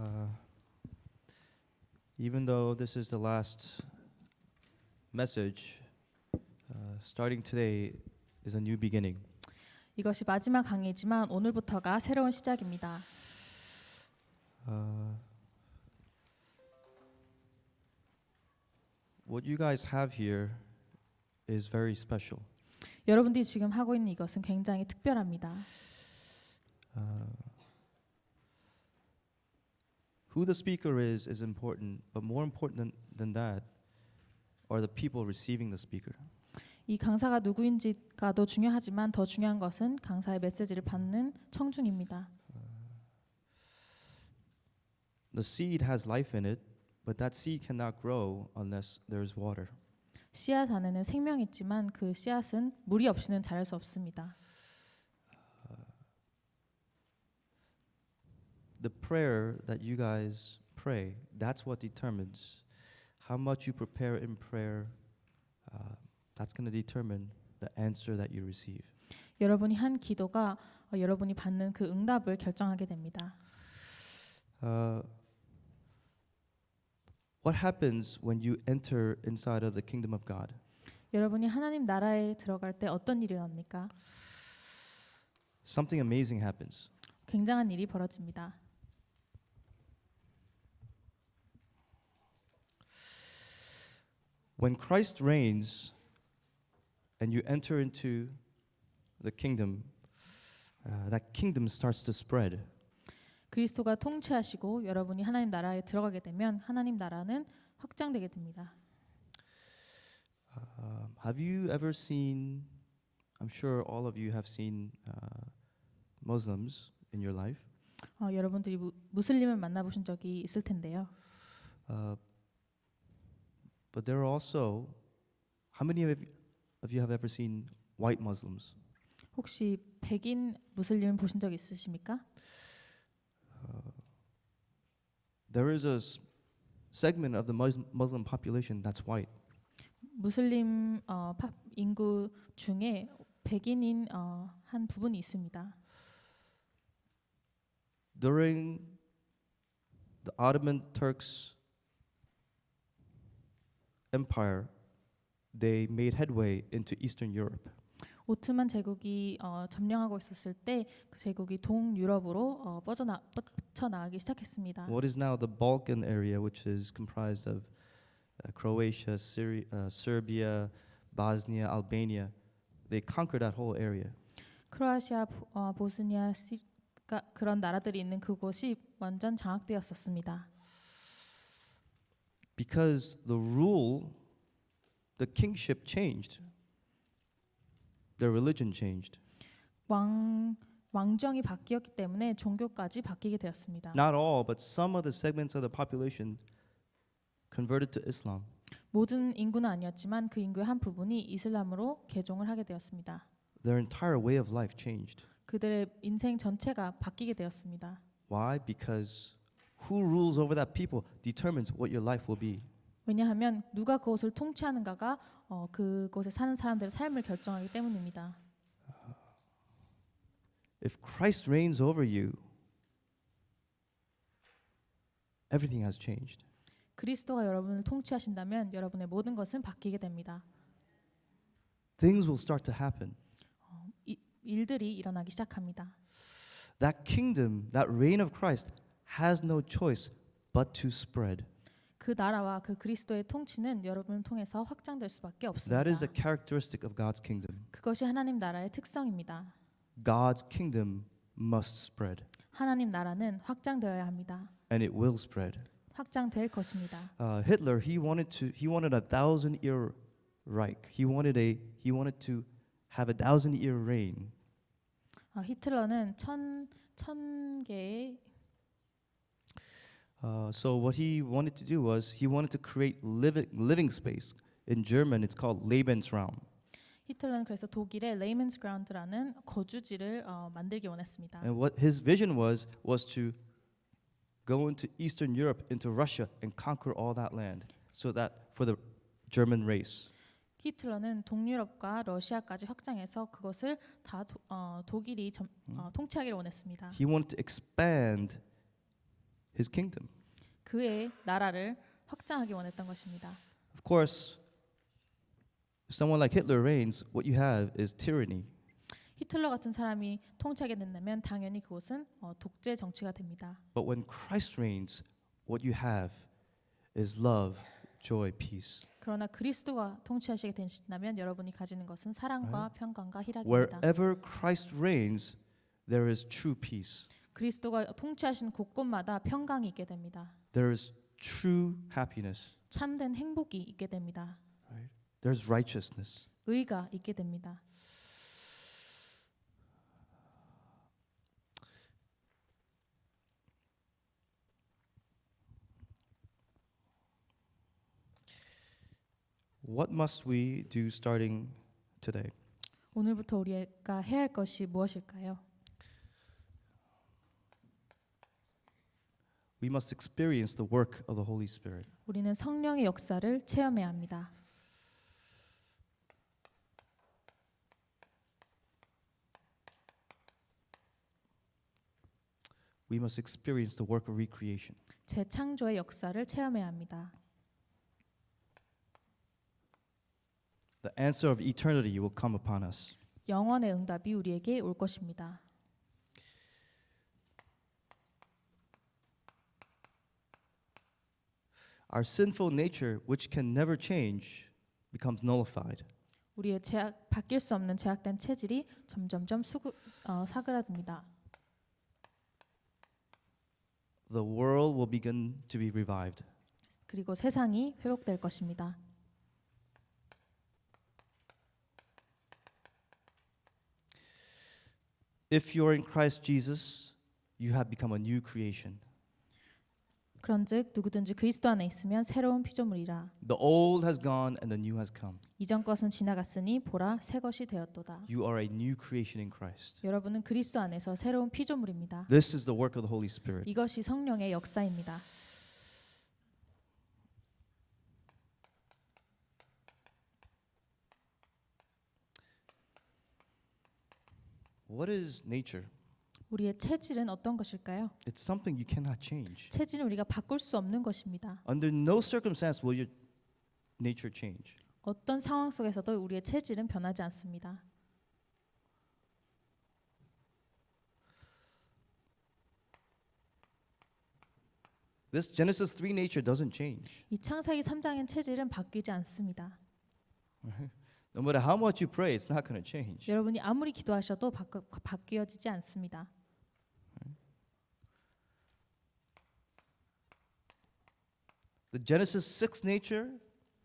Uh, Even though this is the last message, starting today is a new beginning. 이것이 마지막 강의지만 오늘부터가 새로운 시작입니다. What you guys have here is very special. 여러분들이 지금 하고 있는 이것은 굉장히 특별합니다. Who the speaker is important, but more important than that are the people receiving the speaker. 이 강사가 누구인지가 더 중요하지만 더 중요한 것은 강사의 메시지를 받는 청중입니다. The seed has life in it, but that seed cannot grow unless there's water. 씨앗 안에는 생명이 있지만 그 씨앗은 물이 없이는 자랄 수 없습니다. The prayer that you guys pray, that's what determines how much you prepare in prayer. That's going to determine the answer that you receive. 여러분이 한 기도가 여러분이 받는 그 응답을 결정하게 됩니다. What happens when you enter inside of the kingdom of God? 여러분이 하나님 나라에 들어갈 때 어떤 일이 일어납니까? Something amazing happens. 굉장한 일이 벌어집니다. When Christ reigns and you enter into the kingdom, that kingdom starts to spread. 그리스도가 통치하시고 여러분이 하나님 나라에 들어가게 되면 하나님 나라는 확장되게 됩니다. Have you ever seen? I'm sure all of you have seen Muslims in your life. 여러분들이 무슬림을 만나보신 적이 있을 텐데요. But there are also, how many of you have ever seen white Muslims? 혹시 백인 무슬림을 보신 적 있으십니까? There is a segment of the Muslim population that's white. 무슬림 인구 중에 백인인 한 부분이 있습니다. During the Ottoman Turks Empire, they made headway into Eastern Europe. 오트만 제국이 점령하고 있었을 때 그 제국이 동유럽으로 뻗쳐나가기 시작했습니다. What is now the Balkan area, which is comprised of Croatia, Syria, Serbia, Bosnia, Albania, they conquered that whole area. 크로아시아, 보스니아, 그런 나라들이 있는 그곳이 완전 장악되었었습니다. Because the kingship changed. Their religion changed. 왕정이 바뀌었기 때문에 종교까지 바뀌게 되었습니다. Not all, but some of the segments of the population converted to Islam. 모든 인구는 아니었지만 그 인구의 한 부분이 이슬람으로 개종을 하게 되었습니다. Their entire way of life changed. 그들의 인생 전체가 바뀌게 되었습니다. Why? Because who rules over that people determines what your life will be. 왜냐하면 누가 그곳을 통치하는가가 그곳에 사는 사람들의 삶을 결정하기 때문입니다. If Christ reigns over you, everything has changed. 그리스도가 여러분을 통치하신다면 여러분의 모든 것은 바뀌게 됩니다. Things will start to happen. 일들이 일어나기 시작합니다. That kingdom, that reign of Christ has no choice but to spread. 그 나라와 그 그리스도의 통치는 여러분을 통해서 확장될 수밖에 없습니다. That is a characteristic of God's kingdom. 그것이 하나님 나라의 특성입니다. God's kingdom must spread. 하나님 나라는 확장되어야 합니다. And it will spread. 확장될 것입니다. Hitler, he wanted a 1,000-year Reich. He wanted to have a 1,000-year reign. 히틀러는 천 개의 So what he wanted to do was he wanted to create living space. In German, it's called Lebensraum. 히틀러는 그래서 독일의 레이먼스그라운드라는 거주지를 만들기 원했습니다. And what his vision was to go into Eastern Europe, into Russia, and conquer all that land, so that for the German race. 히틀러는 동유럽과 러시아까지 확장해서 그것을 다 독일이 통치하기를 원했습니다. He wanted to expand his kingdom. 그의 나라를 확장하기 원했던 것입니다. Of course, if someone like Hitler reigns, what you have is tyranny. 히틀러 같은 사람이 통치하게 된다면 당연히 그곳은 독재 정치가 됩니다. But when Christ reigns, what you have is love, joy, peace. 그러나 그리스도가 통치하시게 되신다면 여러분이 가지는 것은 사랑과 평강과 희락입니다. Wherever Christ reigns, there is true peace. 그리스도가 통치하시는 곳곳마다 평강이 있게 됩니다. There is true happiness. 참된 행복이 있게 됩니다. Right? There's righteousness. 의가 있게 됩니다. What must we do starting today? 오늘부터 우리가 해야 할 것이 무엇일까요? We must experience the work of the Holy Spirit. 우리는 성령의 역사를 체험해야 합니다. We must experience the work of recreation. 재창조의 역사를 체험해야 합니다. The answer of eternity will come upon us. 영원의 응답이 우리에게 올 것입니다. Our sinful nature, which can never change, becomes nullified. 우리의 바뀔 수 없는 죄악된 체질이 점점점 사그라듭니다. The world will begin to be revived. 그리고 세상이 회복될 것입니다. If you're in Christ Jesus, you have become a new creation. 그런즉 누구든지 그리스도 안에 있으면 새로운 피조물이라. The old has gone and the new has come. 이전 것은 지나갔으니 보라 새 것이 되었도다. You are a new creation in Christ. 여러분은 그리스도 안에서 새로운 피조물입니다. This is the work of the Holy Spirit. 이것이 성령의 역사입니다. What is nature? 우리의 체질은 어떤 것일까요? It's something you cannot change. 체질은 우리가 바꿀 수 없는 것입니다. Under no circumstance will your nature change. 어떤 상황 속에서도 우리의 체질은 변하지 않습니다. This Genesis 3 nature doesn't change. 이 창세기 3장의 체질은 바뀌지 않습니다. No matter how much you pray, it's not going to change. 여러분이 아무리 기도하셔도 바뀌어지지 않습니다. The Genesis 6 nature,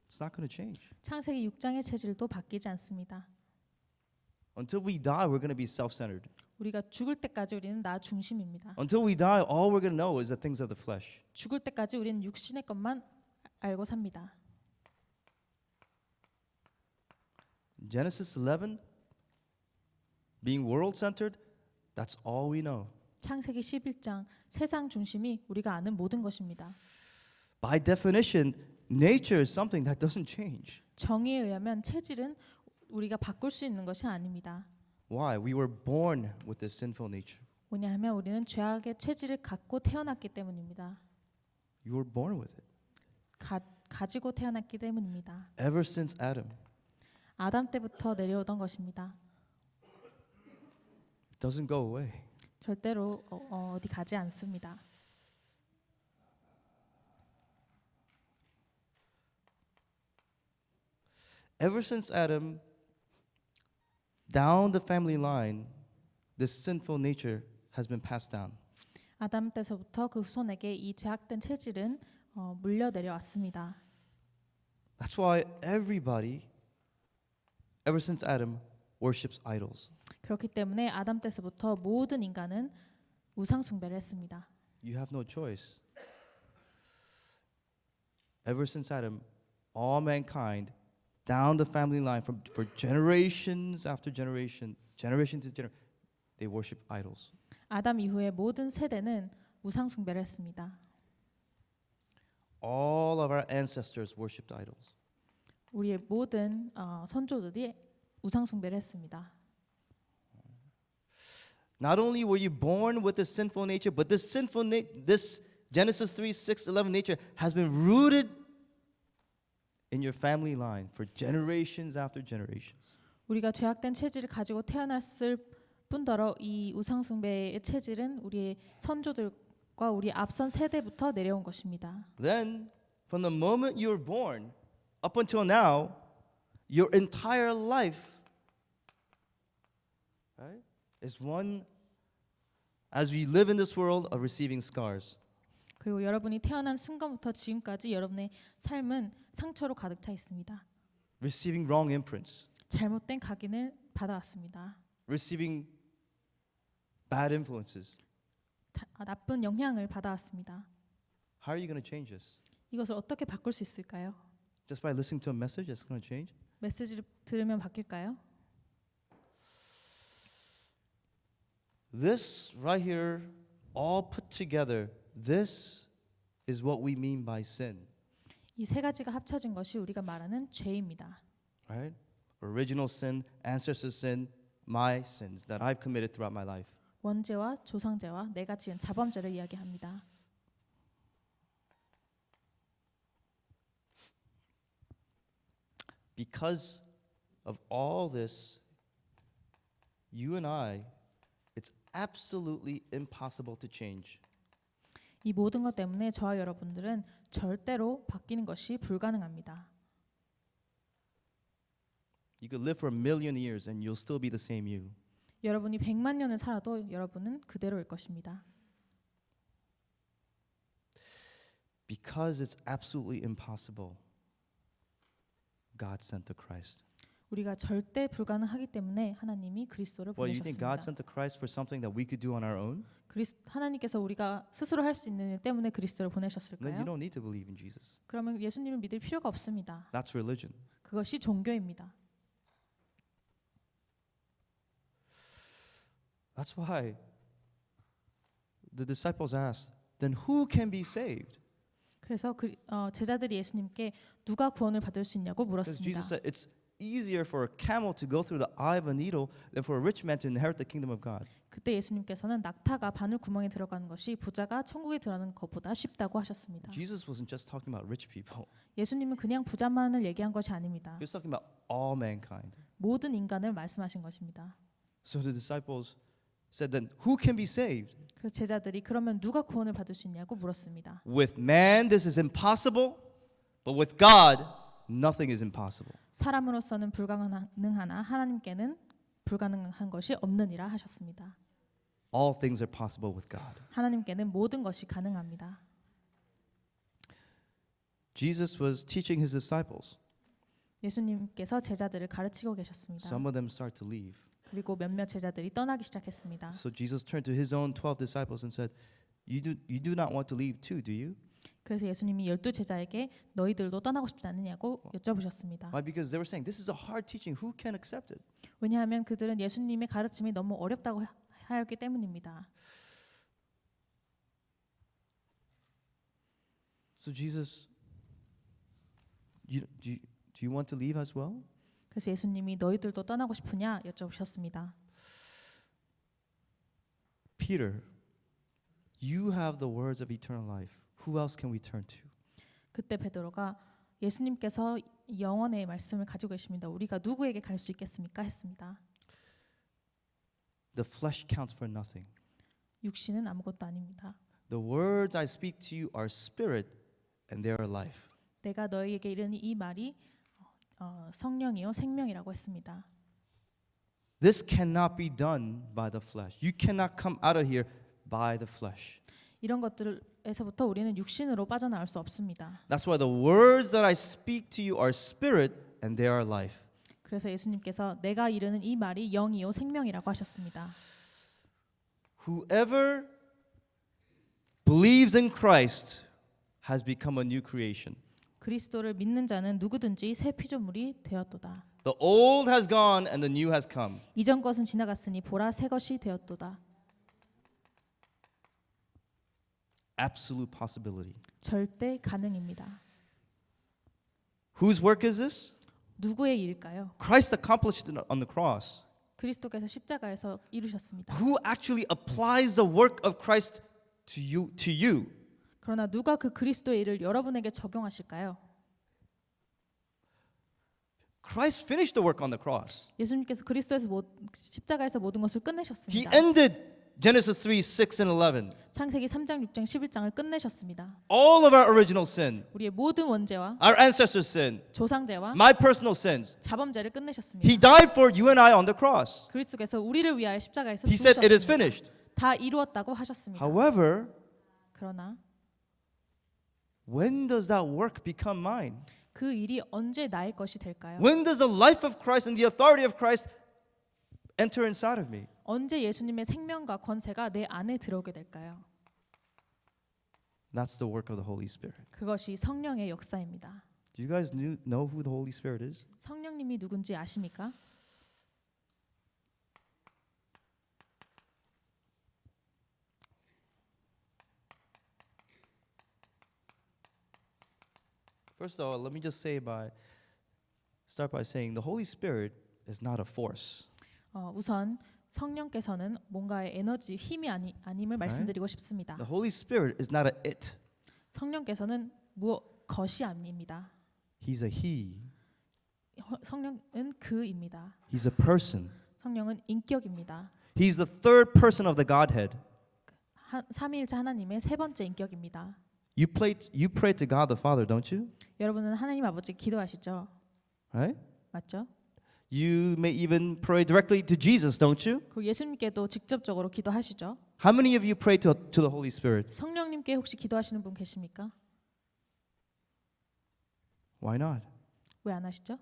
it's not going to change. 창세기 6장의 체질도 바뀌지 않습니다. Until we die, we're going to be self-centered. 우리가 죽을 때까지 우리는 나 중심입니다. Until we die, all we're going to know is the things of the flesh. 죽을 때까지 우리는 육신의 것만 알고 삽니다. Genesis 11, being world-centered, that's all we know. 창세기 11장 세상 중심이 우리가 아는 모든 것입니다. By definition, nature is something that doesn't change. 정의에 의하면 체질은 우리가 바꿀 수 있는 것이 아닙니다. Why? We were born with this sinful nature. 왜냐하면 우리는 죄악의 체질을 갖고 태어났기 때문입니다. You were born with it. 가지고 태어났기 때문입니다. Ever since Adam. 아담 때부터 내려오던 것입니다. It doesn't go away. 절대로 어디 가지 않습니다. Ever since Adam, down the family line, this sinful nature has been passed down. 아담 때서부터 그 후손에게 이 죄악된 체질은 물려 내려왔습니다. That's why everybody, ever since Adam, worships idols. 그렇기 때문에 아담 때서부터 모든 인간은 우상 숭배를 했습니다. You have no choice. Ever since Adam, all mankind, down the family line, for generations after generation, generation to generation, they worship idols. 아담 이후의 모든 세대는 우상 숭배를 했습니다. All of our ancestors worshipped idols. 우리의 모든 선조들이 우상 숭배를 했습니다. Not only were you born with this sinful nature, but this Genesis 3, 6, 11 nature has been rooted in your family line for generations after generations. 우리가 죄악된 체질을 가지고 태어났을 뿐더러 이 우상숭배의 체질은 우리의 선조들과 우리 앞선 세대부터 내려온 것입니다. Then, from the moment you were born up until now, your entire life, right, is one, as we live in this world, of receiving scars. 그리고 여러분이 태어난 순간부터 지금까지 여러분의 삶은 상처로 가득 차 있습니다. Receiving wrong imprints, 잘못된 각인을 받아왔습니다. receiving bad influences. 나쁜 영향을 받아왔습니다. How are you going to change this? 이것을 어떻게 바꿀 수 있을까요? Just by listening to a message that's going to change? 메시지를 들으면 바뀔까요? This right here, all put together, this is what we mean by sin. 이 세 가지가 합쳐진 것이 우리가 말하는 죄입니다. Right? Original sin, ancestor sin, my sins that I've committed throughout my life. 원죄와 조상죄와 내가 지은 자범죄를 이야기합니다. Because of all this, you and I, it's absolutely impossible to change. 이 모든 것 때문에 저와 여러분들은 절대로 바뀌는 것이 불가능합니다. You could live for 1,000,000 years and you'll still be the same you. 여러분이 100만 년을 살아도 여러분은 그대로일 것입니다. Because it's absolutely impossible, God sent the Christ. 우리가 절대 불가능하기 때문에 하나님이 그리스도를 Well, you think God 보내셨습니다. sent the Christ for something that we could do on our own? 하나님께서 우리가 스스로 할 수 있는 일 때문에 그리스도를 Then you 보내셨을까요? don't need to believe in Jesus. 그러면 예수님을 믿을 필요가 없습니다. That's religion. 그것이 종교입니다. That's why the disciples asked, then who can be saved? 그래서 제자들이 예수님께 누가 구원을 받을 수 있냐고 Because 물었습니다. Jesus said it's easier for a camel to go through the eye of a needle than for a rich man to inherit the kingdom of God. 그때 예수님께서는 낙타가 바늘 구멍에 들어가는 것이 부자가 천국에 들어가는 것보다 쉽다고 하셨습니다. Jesus wasn't just talking about rich people. 예수님은 그냥 부자만을 얘기한 것이 아닙니다. He was talking about all mankind. 모든 인간을 말씀하신 것입니다. So the disciples said, then who can be saved? 그래서 제자들이 그러면 누가 구원을 받을 수 있냐고 물었습니다. With man this is impossible, but with God nothing is impossible. 사람으로서는 불가능하나 하나님께는 불가능한 것이 없느니라 하셨습니다. All things are possible with God. 하나님께는 모든 것이 가능합니다. Jesus was teaching his disciples. 예수님께서 제자들을 가르치고 계셨습니다. Some of them start to leave. 그리고 몇몇 제자들이 떠나기 시작했습니다. So Jesus turned to his own 12 disciples and said, you do not want to leave too, do you? 그래서 예수님이 12제자에게 너희들도 떠나고 싶지 않느냐고 여쭤보셨습니다. Why? Because they were saying, this is a hard teaching. Who can accept it? 왜냐하면 그들은 예수님의 가르침이 너무 어렵다고 하였기 때문입니다. So Jesus, do you want to leave as well? 그래서 예수님이 너희들도 떠나고 싶으냐 여쭤보셨습니다. Peter, you have the words of eternal life. Who else can we turn to? 그때 베드로가 예수님께서 영원의 말씀을 가지고 계십니다. 우리가 누구에게 갈 수 있겠습니까? 했습니다. The flesh counts for nothing. 육신은 아무것도 아닙니다. The words I speak to you are spirit and they are life. 내가 너희에게 이르는 이 말이 성령이요 생명이라고 했습니다. This cannot be done by the flesh. You cannot come out of here by the flesh. 이런 것들에서부터 우리는 육신으로 빠져나올 수 없습니다. That's why the words that I speak to you are spirit and they are life. 그래서 예수님께서 내가 이르는 이 말이 영이요 생명이라고 하셨습니다. Whoever believes in Christ has become a new creation. 그리스도를 믿는 자는 누구든지 새 피조물이 되었도다. The old has gone and the new has come. 이전 것은 지나갔으니 보라 새 것이 되었도다. Absolute possibility. 절대 가능입니다. Whose work is this? 누구의 일일까요? Christ accomplished it on the cross. 그리스도께서 십자가에서 이루셨습니다. Who actually applies the work of Christ to you? 그러나 누가 그 그리스도의 일을 여러분에게 적용하실까요? Christ finished the work on the cross. 예수님께서 그리스도에서 십자가에서 모든 것을 He 끝내셨습니다. ended Genesis 3, 6, and 11. 창세기 3장, 6장, 11장을 끝내셨습니다. All of our original sin, 우리의 모든 원죄와 our ancestors' sin, 조상죄와 my personal sins. 자범죄를 He 끝내셨습니다. died for you and I on the cross. 그리스도께서 우리를 위하여 십자가에서 He said it is 죽으셨습니다. finished. 다 이루었다고 하셨습니다. However, 그러나 when does that work become mine? 그 일이 언제 나의 것이 될까요? When does the life of Christ and the authority of Christ enter inside of me? 언제 예수님의 생명과 권세가 내 안에 들어오게 될까요? That's the work of the Holy Spirit. 그것이 성령의 역사입니다. Do you guys know who the Holy Spirit is? 성령님이 누군지 아십니까? First of all, let me just start by saying the Holy Spirit is not a force. 우선 성령께서는 뭔가의 에너지, 힘이 아님을 말씀드리고 싶습니다. The Holy Spirit is not a it. 성령께서는 것이 아닙니다. He's a he. 성령은 그입니다. He's a person. 성령은 인격입니다. He's the third person of the Godhead. 삼위일체 하나님의 세 번째 인격입니다. You pray to God the Father, don't you? 여러분은 하나님 아버지 기도하시죠? Right? 맞죠? You may even pray directly to Jesus, don't you? 그 예수님께도 직접적으로 기도하시죠? How many of you pray to the Holy Spirit? 성령님께 혹시 기도하시는 분 계십니까? Why not? 왜 안 하시죠?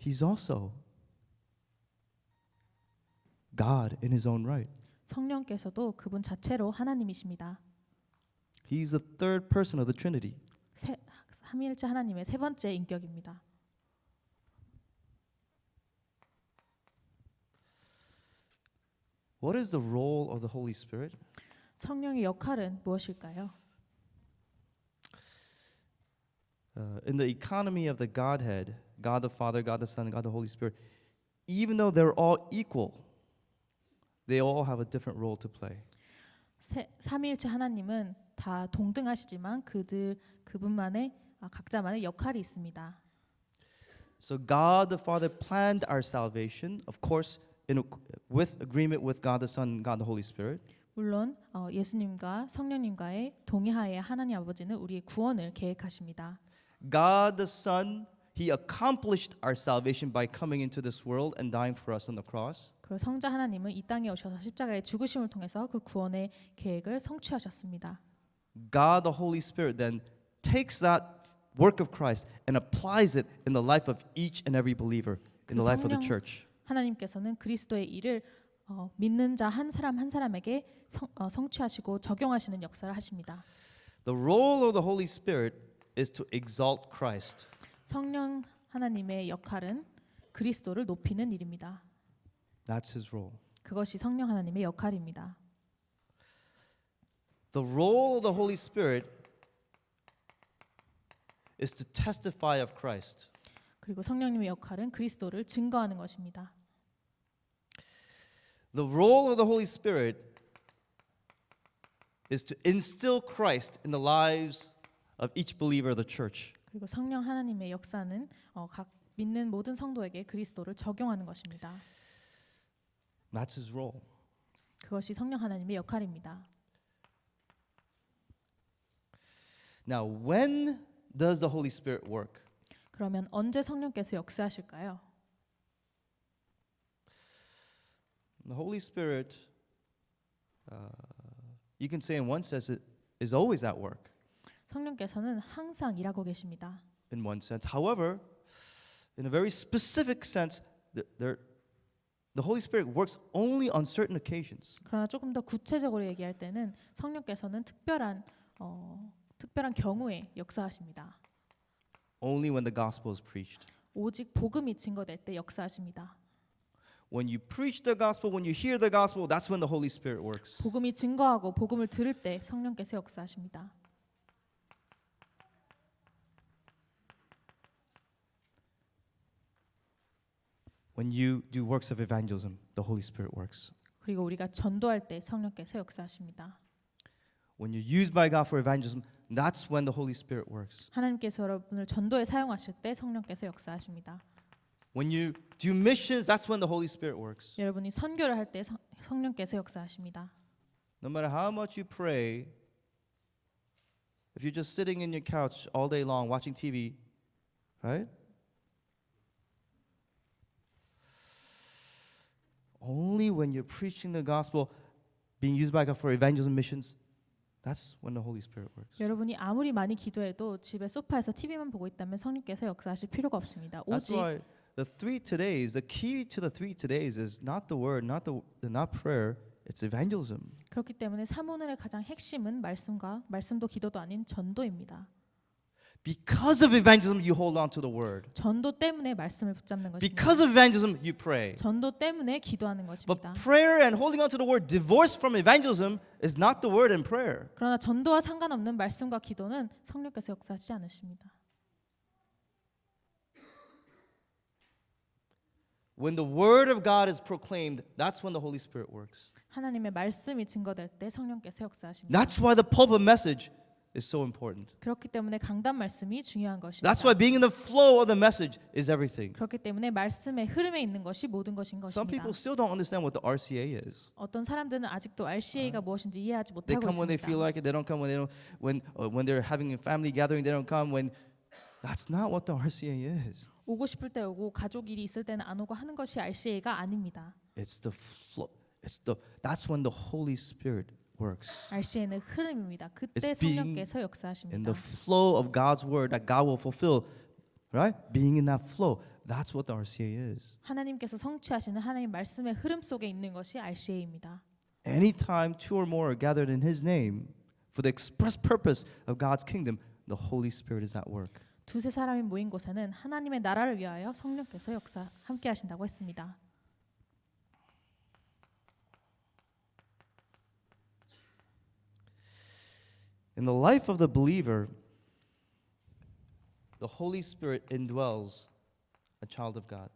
He's also God in his own right. 성령께서도 그분 자체로 하나님이십니다. He's the third person of the Trinity. 삼위일체 하나님의 세 번째 인격입니다. What is the role of the Holy Spirit? 성령의 역할은 무엇일까요? In the economy of the Godhead, God the Father, God the Son, God the Holy Spirit, even though they're all equal, they all have a different role to play. 삼위일체 하나님은 다 동등하시지만 그분만의 각자만의 역할이 있습니다. So God the Father planned our salvation, of course, with agreement with God the Son, God the Holy Spirit. 물론 예수님과 성령님과의 동의하에 하나님 아버지는 우리의 구원을 계획하십니다. God the Son, He accomplished our salvation by coming into this world and dying for us on the cross. 그리고 성자 하나님은 이 땅에 오셔서 십자가의 죽으심을 통해서 그 구원의 계획을 성취하셨습니다. God the Holy Spirit then takes that work of Christ and applies it in the life of each and every believer in the life of the church. 하나님께서는 그리스도의 일을 믿는 자 한 사람 한 사람에게 성취하시고 적용하시는 역사를 하십니다. The role of the Holy Spirit is to exalt Christ. 성령 하나님의 역할은 그리스도를 높이는 일입니다. That's His role. 그것이 성령 하나님의 역할입니다. The role of the Holy Spirit is to testify of Christ. 그리고 성령님의 역할은 그리스도를 증거하는 것입니다. The role of the Holy Spirit is to instill Christ in the lives of each believer of the church. 그리고 성령 하나님의 역사는 각 믿는 모든 성도에게 그리스도를 적용하는 것입니다. That's His role. 그것이 성령 하나님의 역할입니다. Now, when does the Holy Spirit work? 그러면 언제 성령께서 역사하실까요? The Holy Spirit, you can say in one sense, it is always at work. 성령께서는 항상 일하고 계십니다. In one sense, however, in a very specific sense, the Holy Spirit works only on certain occasions. 그러나 조금 더 구체적으로 얘기할 때는 성령께서는 특별한 경우에 역사하십니다. Only when the gospel is preached. 오직 복음이 증거될 때 역사하십니다. When you preach the gospel, when you hear the gospel, that's when the Holy Spirit works. 복음이 증거하고 복음을 들을 때 성령께서 역사하십니다. When you do works of evangelism, the Holy Spirit works. 그리고 우리가 전도할 때 성령께서 역사하십니다. when you're used by God for evangelism, that's when the Holy Spirit works. 하나님께서 여러분을 전도에 사용하실 때 성령께서 역사하십니다. When you do missions, that's when the Holy Spirit works. 여러분이 선교를 할 때 성령께서 역사하십니다. No matter how much you pray, if you're just sitting in your couch all day long watching TV, right? Only when you're preaching the gospel, being used by God for evangelism missions, that's when the Holy Spirit works. 여러분이 아무리 많이 기도해도 집에 소파에서 TV만 보고 있다면 성령께서 역사하실 필요가 없습니다. That's 오직 why the three todays, the key to the three todays is not the word, not prayer, it's evangelism. 그렇기 때문에 사모늘의 가장 핵심은 말씀도 기도도 아닌 전도입니다. Because of evangelism, you hold on to the word. 전도 때문에 말씀을 붙잡는 것입니다. Because of evangelism, you pray. 전도 때문에 기도하는 But 것입니다. prayer and holding on to the word divorced from evangelism is not the word and prayer. 그러나 전도와 상관없는 말씀과 기도는 성령께서 역사하지 않으십니다. When the word of God is proclaimed, that's when the Holy Spirit works. 하나님의 말씀이 증거될 때 성령께서 역사하십니다. That's why the pulpit message is so important. 그렇기 때문에 강단 말씀이 중요한 것입니다. That's why being in the flow of the message is everything. 그렇기 때문에 말씀의 흐름에 있는 것이 모든 것인 Some 것입니다. people still don't understand what the RCA is. 어떤 사람들은 아직도 RCA가 무엇인지 이해하지 They 못하고 come when they feel 있습니다. like it. They don't come when they don't. When they're having a family gathering, they don't come. When that's not what the RCA is. 오고 싶을 때 오고 가족 일이 있을 때는 안 오고 하는 것이 RCA가 아닙니다. It's the flow. That's when the Holy Spirit works. RCA는 흐름입니다. 그때 It's being 성령께서 In 역사하십니다. the flow of God's word that God will fulfill, right? Being in that flow. That's what the RCA is. 하나님께서 성취하시는 하나님 말씀의 흐름 속에 있는 것이 RCA입니다. Anytime two or more are gathered in His name for the express purpose of God's kingdom, the Holy Spirit is at work. 두세 사람이 모인 곳에는 하나님의 나라를 위하여 성령께서 함께 하신다고 했습니다. In the life of the believer, the Holy Spirit indwells a child of God.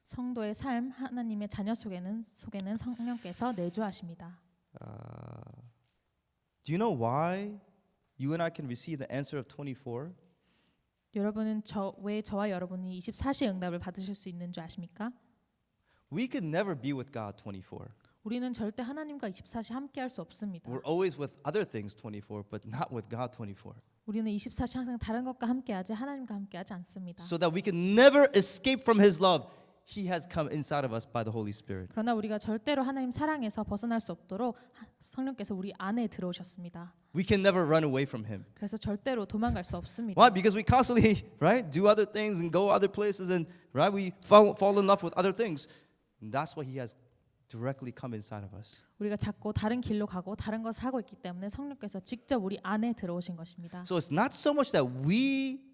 성도의 삶 하나님의 자녀 속에는 성령께서 내주하십니다. Do you know why you and I can receive the answer of 24? 여러분은 왜 저와 여러분이 24시 응답을 받으실 수 있는 줄 아십니까? We could never be with God 24. 우리는 절대 하나님과 24시 함께 할 수 없습니다. We're always with other things 24, but not with God 24. 우리는 24시 항상 다른 것과 함께하지 하나님과 함께하지 않습니다. So that we can never escape from His love, He has come inside of us by the Holy Spirit. 그러나 우리가 절대로 하나님 사랑에서 벗어날 수 없도록 성령께서 우리 안에 들어오셨습니다. We can never run away from Him. 그래서 절대로 도망갈 수 없습니다. Why? Because we constantly, right, do other things and go other places and, right, we fall in love with other things. And that's why He has directly come inside of us. 우리가 자꾸 다른 길로 가고 다른 것을 하고 있기 때문에 성령께서 직접 우리 안에 들어오신 것입니다. So it's not so much that we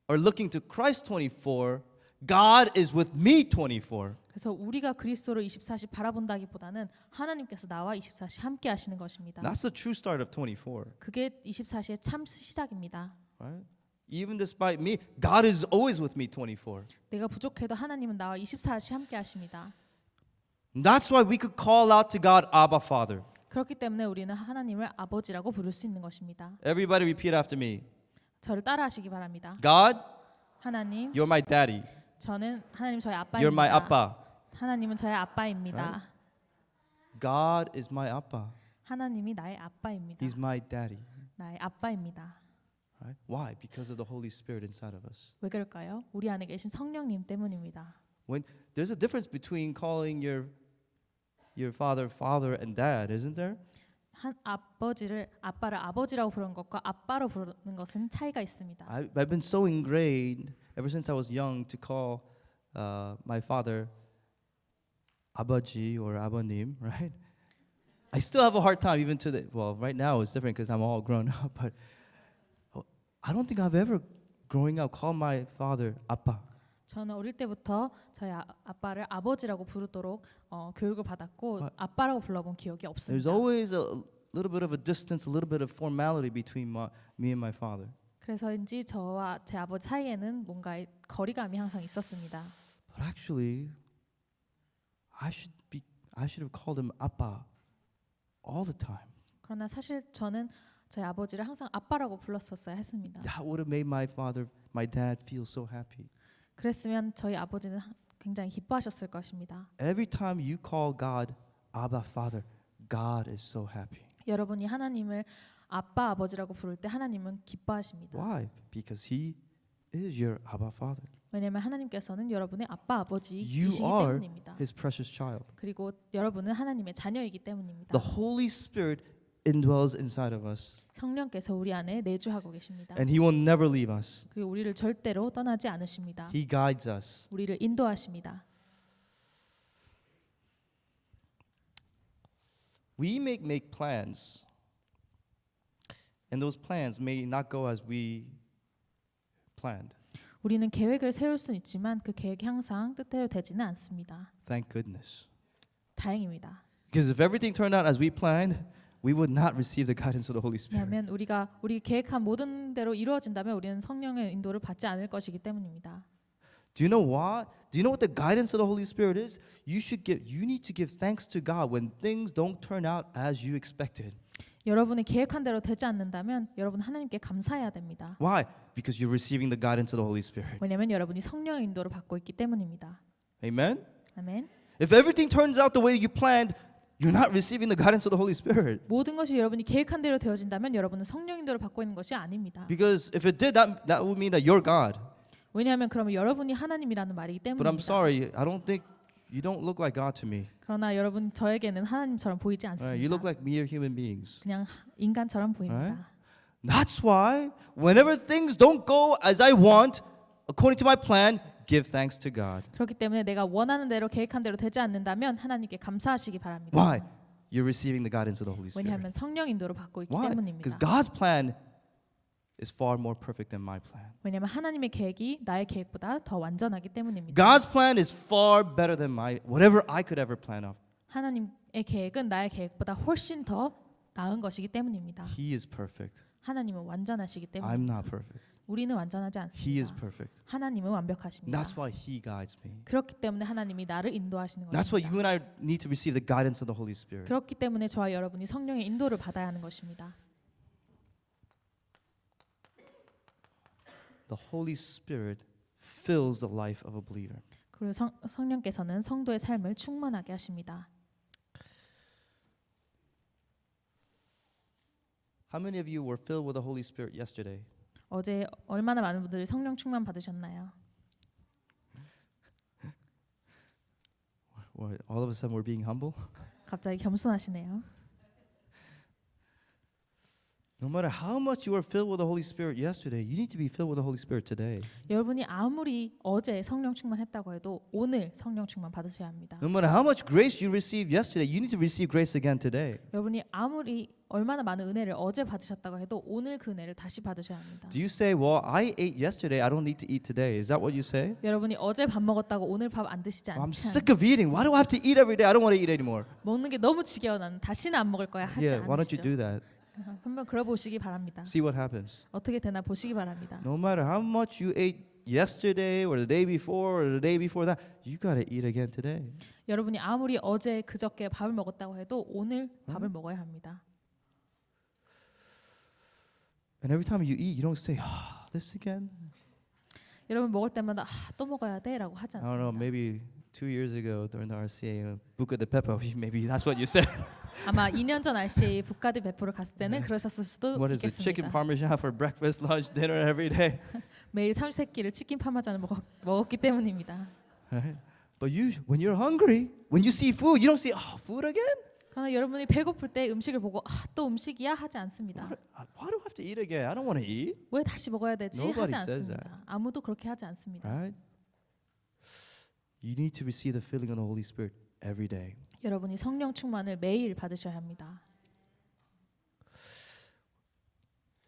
are looking to Christ 24, God is with me 24. 그래서 우리가 그리스도를 24시 바라본다기보다는 하나님께서 나와 24시 함께 하시는 것입니다. That's the true start of 24, 그게 24시의 참 시작입니다. right? Even despite me, God is always with me 24. 내가 부족해도 하나님은 나와 24시 함께 하십니다. That's why we could call out to God, Abba, Father. 그렇기 때문에 우리는 하나님을 아버지라고 부를 수 있는 것입니다. Everybody repeat after me. 저를 따라하시기 바랍니다. God, 하나님, you're my daddy. 하나님 저의 You're my 아빠입니다. Appa. 하나님은 저의 아빠입니다. God is my Appa. 하나님이 나의 아빠입니다. He's my daddy. 나의 아빠입니다. Right? Why? Because of the Holy Spirit inside of us. 왜 그럴까요? 우리 안에 계신 성령님 때문입니다. When there's a difference between calling your father and dad, isn't there? 아빠를 아버지라고 부르는 것과 아빠로 부르는 것은 차이가 있습니다. I've been so ingrained ever since I was young to call my father 아버지 or 아버님, right? I still have a hard time even to right now it's different because I'm all grown up, but I don't think I've ever growing up called my father 아빠. 저는 어릴 때부터 저희 아빠를 아버지라고 부르도록 교육을 받았고 아빠라고 불러본 기억이 There's 없습니다. always a little bit of a distance, a little bit of formality between me and my father. 그래서인지 저와 제 아버지 사이에는 뭔가 거리감이 항상 있었습니다. But actually, I should have called him 아빠 all the time. 그러나 사실 저는 저희 아버지를 항상 아빠라고 불렀었어야 했습니다. That would have made my dad feel so happy. 그랬으면 저희 아버지는 굉장히 기뻐하셨을 것입니다. Every time you call God Abba Father, God is so happy. 여러분이 하나님을 아빠 아버지라고 부를 때 하나님은 기뻐하십니다. Why? Because He is your Abba Father. 왜냐하면 하나님께서는 여러분의 아빠 You 아버지이시기 are 때문입니다. His precious child. 그리고 여러분은 하나님의 자녀이기 때문입니다. The Holy Spirit indwells inside of us, 성령께서 우리 안에 내주하고 계십니다. and He will never leave us. 그리고 우리를 절대로 떠나지 않으십니다. He guides us. 우리를 인도하십니다. We may make plans, and those plans may not go as we planned. 우리는 계획을 세울 수는 있지만 그 계획이 항상 뜻대로 되지는 않습니다. Thank goodness. 다행입니다. Because if everything turned out as we planned, we would not receive the guidance of the Holy Spirit. 왜냐하면 우리 계획한 모든 대로 이루어진다면 우리는 성령의 인도를 받지 않을 것이기 때문입니다. Do you know why? Do you know what the guidance of the Holy Spirit is? You need to give thanks to God when things don't turn out as you expected. 여러분이 계획한 대로 되지 않는다면 여러분 하나님께 감사해야 됩니다. Why? Because you're receiving the guidance of the Holy Spirit. 왜냐하면 여러분이 성령의 인도를 받고 있기 때문입니다. Amen? 아멘. If everything turns out the way you planned, you're not receiving the guidance of the Holy Spirit. 모든 것이 여러분이 계획한 대로 되어진다면 여러분은 성령 인도를 받고 있는 것이 아닙니다. Because if it did, that would mean that you're God. 왜냐하면 그러면 여러분이 하나님이라는 말이기 But I'm 때문입니다. sorry, I don't think you don't look like God to me. 그러나 여러분 저에게는 하나님처럼 보이지 You look 않습니다. like mere human beings. 그냥 인간처럼 보입니다. Right? That's why whenever things don't go as I want, according to my plan, give thanks to God. 그렇기 때문에 내가 원하는 대로 계획한 대로 되지 않는다면 하나님께 감사하시기 바랍니다. Why? You're receiving the guidance of the Holy Spirit. 왜냐하면 성령 인도를 받고 있기 Why? 때문입니다. Because God's plan is far more perfect than my plan. 왜냐하면 하나님의 계획이 나의 계획보다 더 완전하기 때문입니다. God's plan is far better than whatever I could ever plan up. 하나님의 계획은 나의 계획보다 훨씬 더 나은 것이기 때문입니다. He is perfect. 하나님은 완전하시기 I'm 때문에 not perfect. 우리는 완전하지 He is 않습니다. perfect. 하나님은 완벽하십니다. That's why He guides me. 그렇기 때문에 하나님이 나를 인도하시는 That's why 것입니다. you and I need to receive the guidance of the Holy Spirit. 그렇기 때문에 저와 여러분이 성령의 인도를 받아야 하는 것입니다. The Holy Spirit fills the life of a believer. 그리고 성령께서는 성도의 삶을 충만하게 하십니다. How many of you were filled with the Holy Spirit yesterday? 어제 얼마나 많은 분들이 성령 충만 받으셨나요? All of a sudden we're being humble? 갑자기 겸손하시네요. No matter how much you were filled with the Holy Spirit yesterday, you need to be filled with the Holy Spirit today. 여러분이 아무리 어제 성령 충만했다고 해도 오늘 성령 충만 받으셔야 합니다. No matter how much grace you received yesterday, you need to receive grace again today. 여러분이 아무리 얼마나 많은 은혜를 어제 받으셨다고 해도 오늘 그 은혜를 다시 받으셔야 합니다. Do you say, well, I ate yesterday, I don't need to eat today? Is that what you say? 여러분이 어제 밥 먹었다고 오늘 밥 안 드시지 I'm 않지 sick of eating. Why do I have to eat every day? I don't want to eat anymore. 먹는 게 너무 지겨워 나는 다시는 안 먹을 거야 하지 Yeah, why don't you 않으시죠? do that? 한번 그려보시기 바랍니다. See what happens. 어떻게 되나 보시기 바랍니다. No matter how much you ate yesterday or the day before or the day before that, you got to eat again today. 여러분이 아무리 어제 그저께 밥을 먹었다고 해도 오늘 밥을 먹어야 합니다. And every time you eat, you don't say, this again? 여러분 먹을 때마다 또 먹어야 돼라고 하지 I don't know, 않습니다. maybe 2 years ago during the RCA, Buca de Pepo, maybe that's what you said. 아마 2년 전 RCA 북가디 베프를 갔을 때는 그러셨을 수도 What is it? Chicken 있겠습니다. parmesan for breakfast, lunch, dinner every day. 매일 삼시세끼를 치킨 파마잔을 먹었기 때문입니다. Right? But when you're hungry, when you see food, you don't say, food again? 그러나 여러분이 배고플 때 음식을 보고 또 음식이야 하지 않습니다. Why do I have to eat again? I don't want to eat. 왜 다시 먹어야 되지 Nobody 하지 says 않습니다. 아무도 그렇게 하지 않습니다. Right? You need to receive the filling of the Holy Spirit every day. 여러분이 성령 충만을 매일 받으셔야 합니다.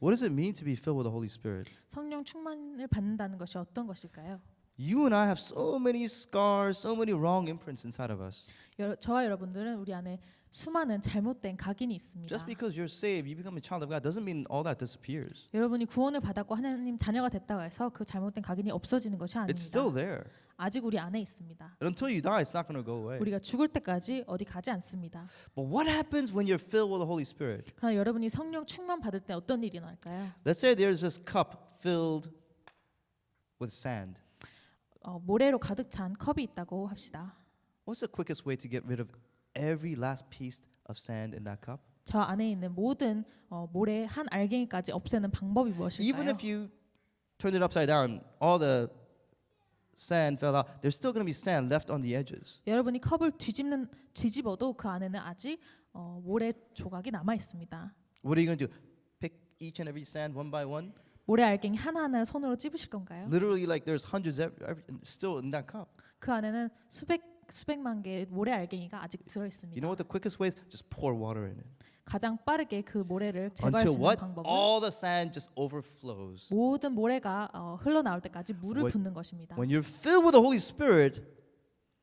What does it mean to be filled with the Holy Spirit? 성령 충만을 받는다는 것이 어떤 것일까요? You and I have so many scars, so many wrong imprints inside of us. 저와 여러분들은 우리 안에 수많은 잘못된 각인이 있습니다. Just because you're saved, you become a child of God, doesn't mean all that disappears. 여러분이 구원을 받았고 하나님 자녀가 됐다고 해서 그 잘못된 각인이 없어지는 것이 It's 아닙니다. still there. 아직 우리 안에 있습니다. And until you die, it's not going to go away. 우리가 죽을 때까지 어디 가지 않습니다. But what happens when you're filled with the Holy Spirit? 그러나 여러분이 성령 충만 받을 때 어떤 일이 일어날까요? Let's say there's this cup filled with sand. 모래로 가득 찬 컵이 있다고 합시다. What's the quickest way to get rid of every last piece of sand in that cup? 저 안에 있는 모든 모래 한 알갱이까지 없애는 방법이 Even 무엇일까요? if you turn it upside down, all the sand fell out. There's still going to be sand left on the edges. 여러분이 컵을 뒤집어도 그 안에는 아직 모래 조각이 남아 있습니다. What are you going to do? Pick each and every sand one by one? 모래 알갱이 하나하나를 손으로 찝으실 건가요? Literally, like there's hundreds still in that cup. 그 안에는 수백만 개의 모래 알갱이가 아직 들어 있습니다. You know what the quickest way is? Just pour water in it. 가장 빠르게 그 모래를 제거할 Until 수 있는 what? 방법은 All the sand just overflows. 모든 모래가 흘러나올 때까지 물을 When- 붓는 것입니다. When you're filled with the Holy Spirit,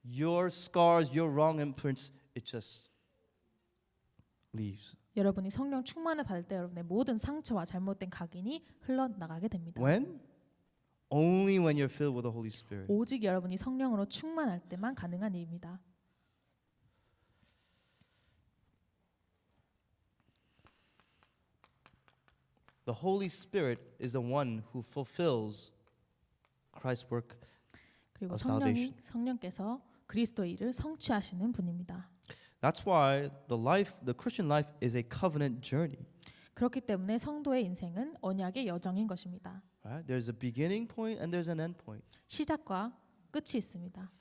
your scars, your wrong imprints, it just leaves. 여러분이 성령 충만을 받을 때 여러분의 모든 상처와 잘못된 각인이 흘러나가게 됩니다. When? Only when you're filled with the Holy Spirit. 오직 여러분이 성령으로 충만할 때만 가능한 일입니다. The Holy Spirit is the one who fulfills Christ's work. 그리고 of salvation. 성령께서 그리스도의 일을 성취하시는 분입니다. That's why the Christian life is a covenant journey. 그렇기 때문에 성도의 인생은 언약의 여정인 것입니다. Right? There's a beginning point and there's an end point. 시작과 끝이 있습니다.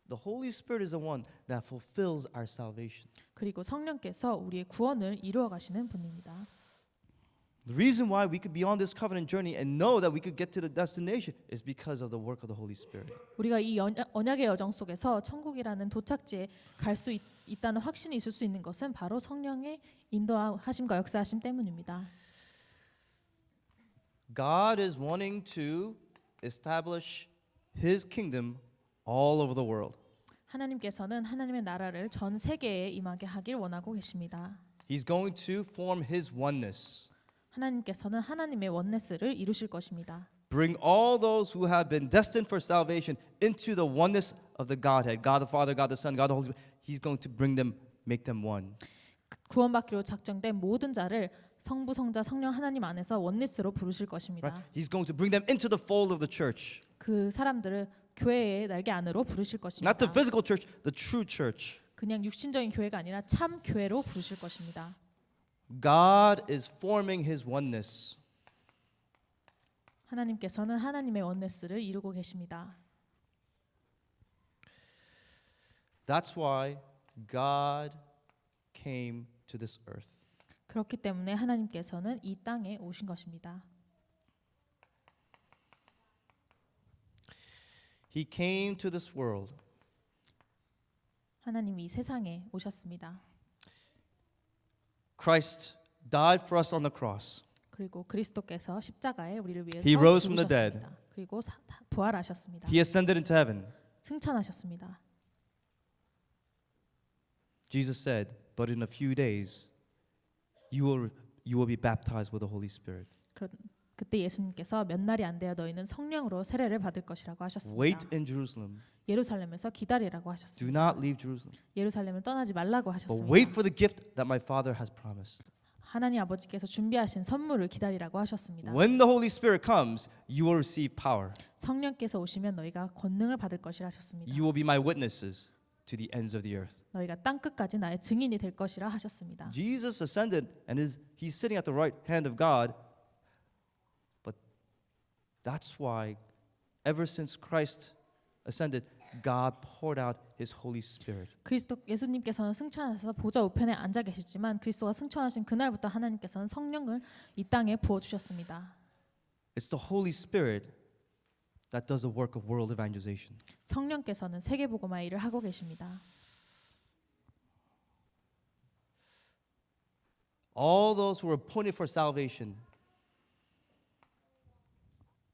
The Holy Spirit is the one that fulfills our salvation. 그리고 성령께서 우리의 구원을 이루어 가시는 분입니다. The reason why we could be on this covenant journey and know that we could get to the destination is because of the work of the Holy Spirit. 우리가 이 언약의 여정 속에서 천국이라는 도착지에 갈 수 있다는 확신이 있을 수 있는 것은 바로 성령의 인도하심과 역사하심 때문입니다. God is wanting to establish His kingdom all over the world. 하나님께서는 하나님의 나라를 전 세계에 임하게 하길 원하고 계십니다. He's going to form His oneness. 하나님께서는 하나님의 원네스를 이루실 것입니다. Bring all those who have been destined for salvation into the oneness of the Godhead, God the Father, God the Son, God the Holy Spirit. He's going to bring them, make them one. 구원받기로 작정된 모든 자를 성부, 성자, 성령 하나님 안에서 원네스로 부르실 것입니다. Right? He's going to bring them into the fold of the church. 그 사람들을 교회의 날개 안으로 부르실 것입니다. Not the physical church, the true church. 그냥 육신적인 교회가 아니라 참 교회로 부르실 것입니다. God is forming His oneness. 하나님께서는 하나님의 원네스를 이루고 계십니다. That's why God came to this earth. 그렇기 때문에 하나님께서는 이 땅에 오신 것입니다. He came to this world. 하나님이 이 세상에 오셨습니다. Christ died for us on the cross. 그리고 그리스도께서 십자가에 우리를 위해서 He rose from the 죽으셨습니다. 그리고 부활하셨습니다. He ascended into heaven. 승천하셨습니다. Jesus said, "But in a few days, you will be baptized with the Holy Spirit." 그때 예수님께서 몇 날이 안 되어 너희는 성령으로 세례를 받을 것이라고 하셨습니다. Wait in Jerusalem. 예루살렘에서 기다리라고 Do 하셨습니다. not leave Jerusalem. 예루살렘을 떠나지 말라고 But 하셨습니다. wait for the gift that my Father has promised. 하나님 아버지께서 준비하신 선물을 기다리라고 하셨습니다. When the Holy Spirit comes, you will receive power. 성령께서 오시면 너희가 권능을 받을 것이라 하셨습니다. You will be my witnesses to the ends of the earth. 너희가 땅 끝까지 나의 증인이 될 것이라 하셨습니다. Jesus ascended and he's sitting at the right hand of God. But that's why ever since Christ ascended, God poured out His Holy Spirit. 예수님께서는 승천하셔서 보좌 우편에 앉아 계시지만 그리스도가 승천하신 그날부터 하나님께서는 성령을 이 땅에 부어 주셨습니다. It's the Holy Spirit that does the work of world evangelization. 성령께서는 세계 복음화 일을 하고 계십니다. All those who are appointed for salvation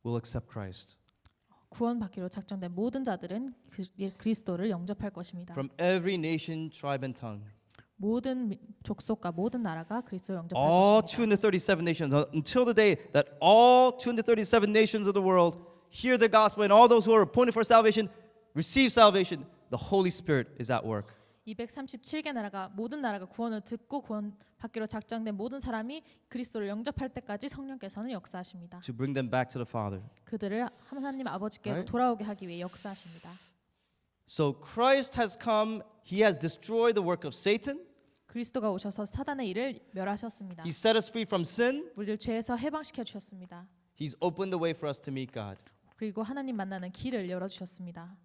will accept Christ. 구원받기로 작정된 모든 자들은 그리스도를 영접할 것입니다. From every nation, tribe, and tongue. 모든 족속과 모든 나라가 그리스도를 영접할 All 것입니다. 237 nations, until the day that all 237 nations of the world hear the gospel and all those who are appointed for salvation receive salvation, the Holy Spirit is at work. 237개 나라가 모든 나라가 구원을 듣고 구원받기로 작정된 모든 사람이 그리스도를 영접할 때까지 성령께서는 역사하십니다. To bring them back to the Father. 그들을 하나님 아버지께로 Right? 돌아오게 하기 위해 역사하십니다. So Christ has come, He has destroyed the work of Satan, 그리스도가 오셔서 사단의 일을 멸하셨습니다. He set us free from sin, 우리를 죄에서 해방시켜 주셨습니다. He's opened the way for us to meet God. 그리고 하나님 만나는 길을 열어 주셨습니다.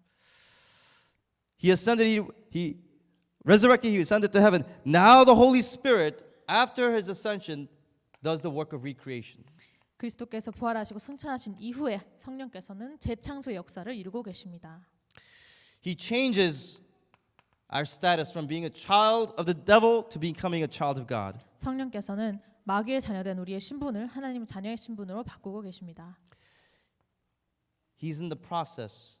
He ascended, He resurrected, He ascended to heaven. Now the Holy Spirit, after His ascension, does the work of recreation. 그리스도께서 부활하시고 승천하신 이후에 성령께서는 재창조의 역사를 이루고 계십니다. He changes our status from being a child of the devil to becoming a child of God. 성령께서는 마귀의 자녀된 우리의 신분을 하나님의 자녀의 신분으로 바꾸고 계십니다. He's in the process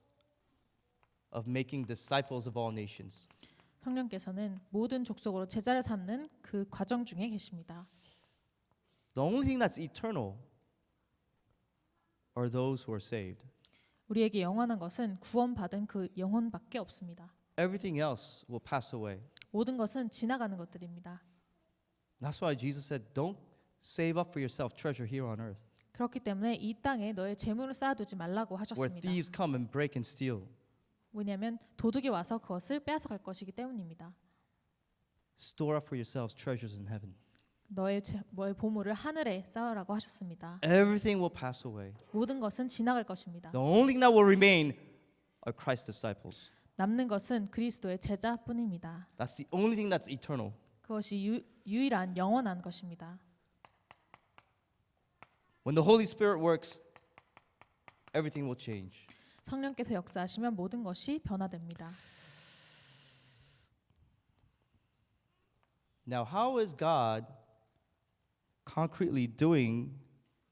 of making disciples of all nations. 성령께서는 모든 족속으로 제자를 삼는 그 과정 중에 계십니다. The only thing that's eternal are those who are saved. 우리에게 영원한 것은 구원받은 그 영혼밖에 없습니다. Everything else will pass away. 모든 것은 지나가는 것들입니다. That's why Jesus said, "Don't save up for yourself treasure here on earth, 그렇기 때문에 이 땅에 너의 재물을 쌓아두지 말라고 where 하셨습니다. thieves come and break and steal. 왜냐하면 도둑이 와서 그것을 빼앗아갈 것이기 때문입니다. Store up for yourselves treasures in heaven." 너의 보물을 하늘에 쌓으라고 하셨습니다. Everything will pass away. 모든 것은 지나갈 것입니다. The only thing that will remain are Christ's disciples. 남는 것은 그리스도의 제자뿐입니다. That's the only thing that's eternal. 그것이 유일한 영원한 것입니다. When the Holy Spirit works, everything will change. 성령께서 역사하시면 모든 것이 변화됩니다. Now, how is God concretely doing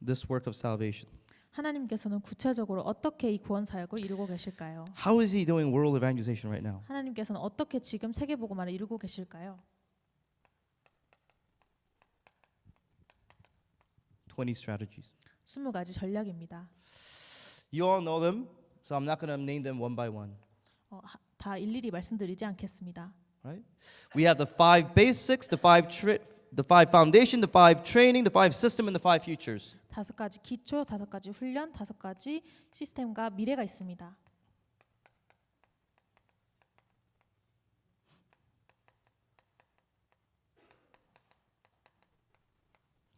this work of salvation? 하나님께서는 구체적으로 어떻게 이 구원 사역을 이루고 계실까요? How is He doing world evangelization right now? 하나님께서는 어떻게 지금 세계 복음화를 이루고 계실까요? 20 strategies. 20가지 전략입니다. You all know them, so I'm not going to name them one by one. 다 일일이 말씀드리지 않겠습니다. Right? We have the 5 basics, the 5 foundation, the 5 training, the 5 system, and the 5 futures. 5가지 기초, 5가지 훈련, 5가지 시스템과 미래가 있습니다.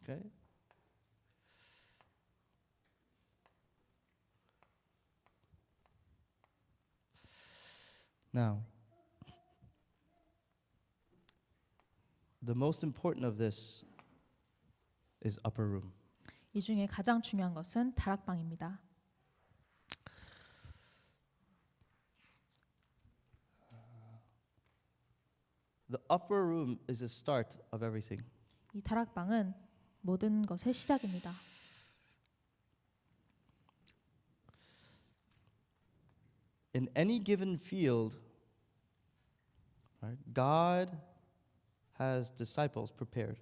Okay? Now, the most important of this is upper room. 이 중에 가장 중요한 것은 다락방입니다. The upper room is the start of everything. 이 다락방은 모든 것의 시작입니다. In any given field, right, God has disciples prepared.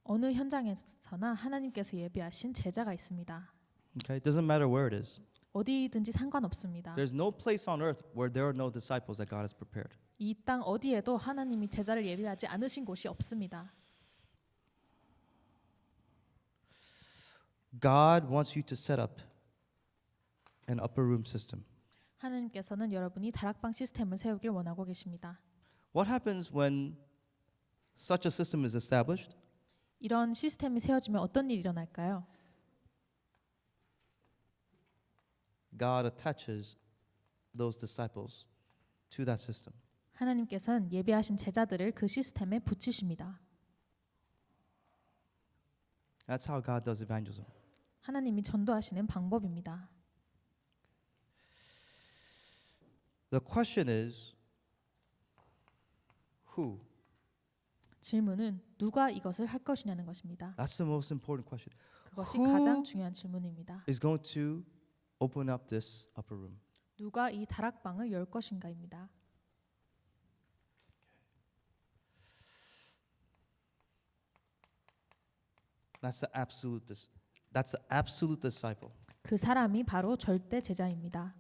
어느 현장에서나 하나님께서 예비하신 제자가 있습니다. Okay? It doesn't matter where it is. 어디든지 상관없습니다. There's no place on earth where there are no disciples that God has prepared. 이 땅 어디에도 하나님이 제자를 예비하지 않으신 곳이 없습니다. God wants you to set up an upper room system. 하나님께서는 여러분이 다락방 시스템을 세우길 원하고 계십니다. What happens when such a system is established? 이런 시스템이 세워지면 어떤 일이 일어날까요? God attaches those disciples to that system. 하나님께서는 예비하신 제자들을 그 시스템에 붙이십니다. That's how God does evangelism. 하나님이 전도하시는 방법입니다. The question is, who? 질문은 누가 이것을 할 것이냐는 것입니다. That's the most important question. 그것이 Who 가장 중요한 질문입니다. is going to open up this upper room? 누가 이 다락방을 열 것인가입니다. That's the absolute disciple. 그 사람이 바로 절대 제자입니다.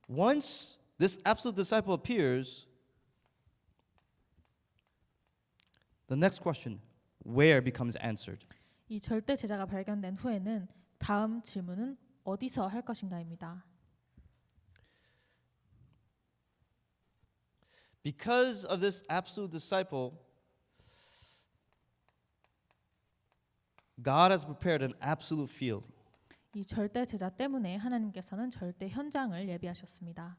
Once this absolute disciple appears, the next question, where, becomes answered. 이 절대 제자가 발견된 후에는 다음 질문은 어디서 할 것인가입니다. Because of this absolute disciple, God has prepared an absolute field. 이 절대 제자 때문에 하나님께서는 절대 현장을 예비하셨습니다.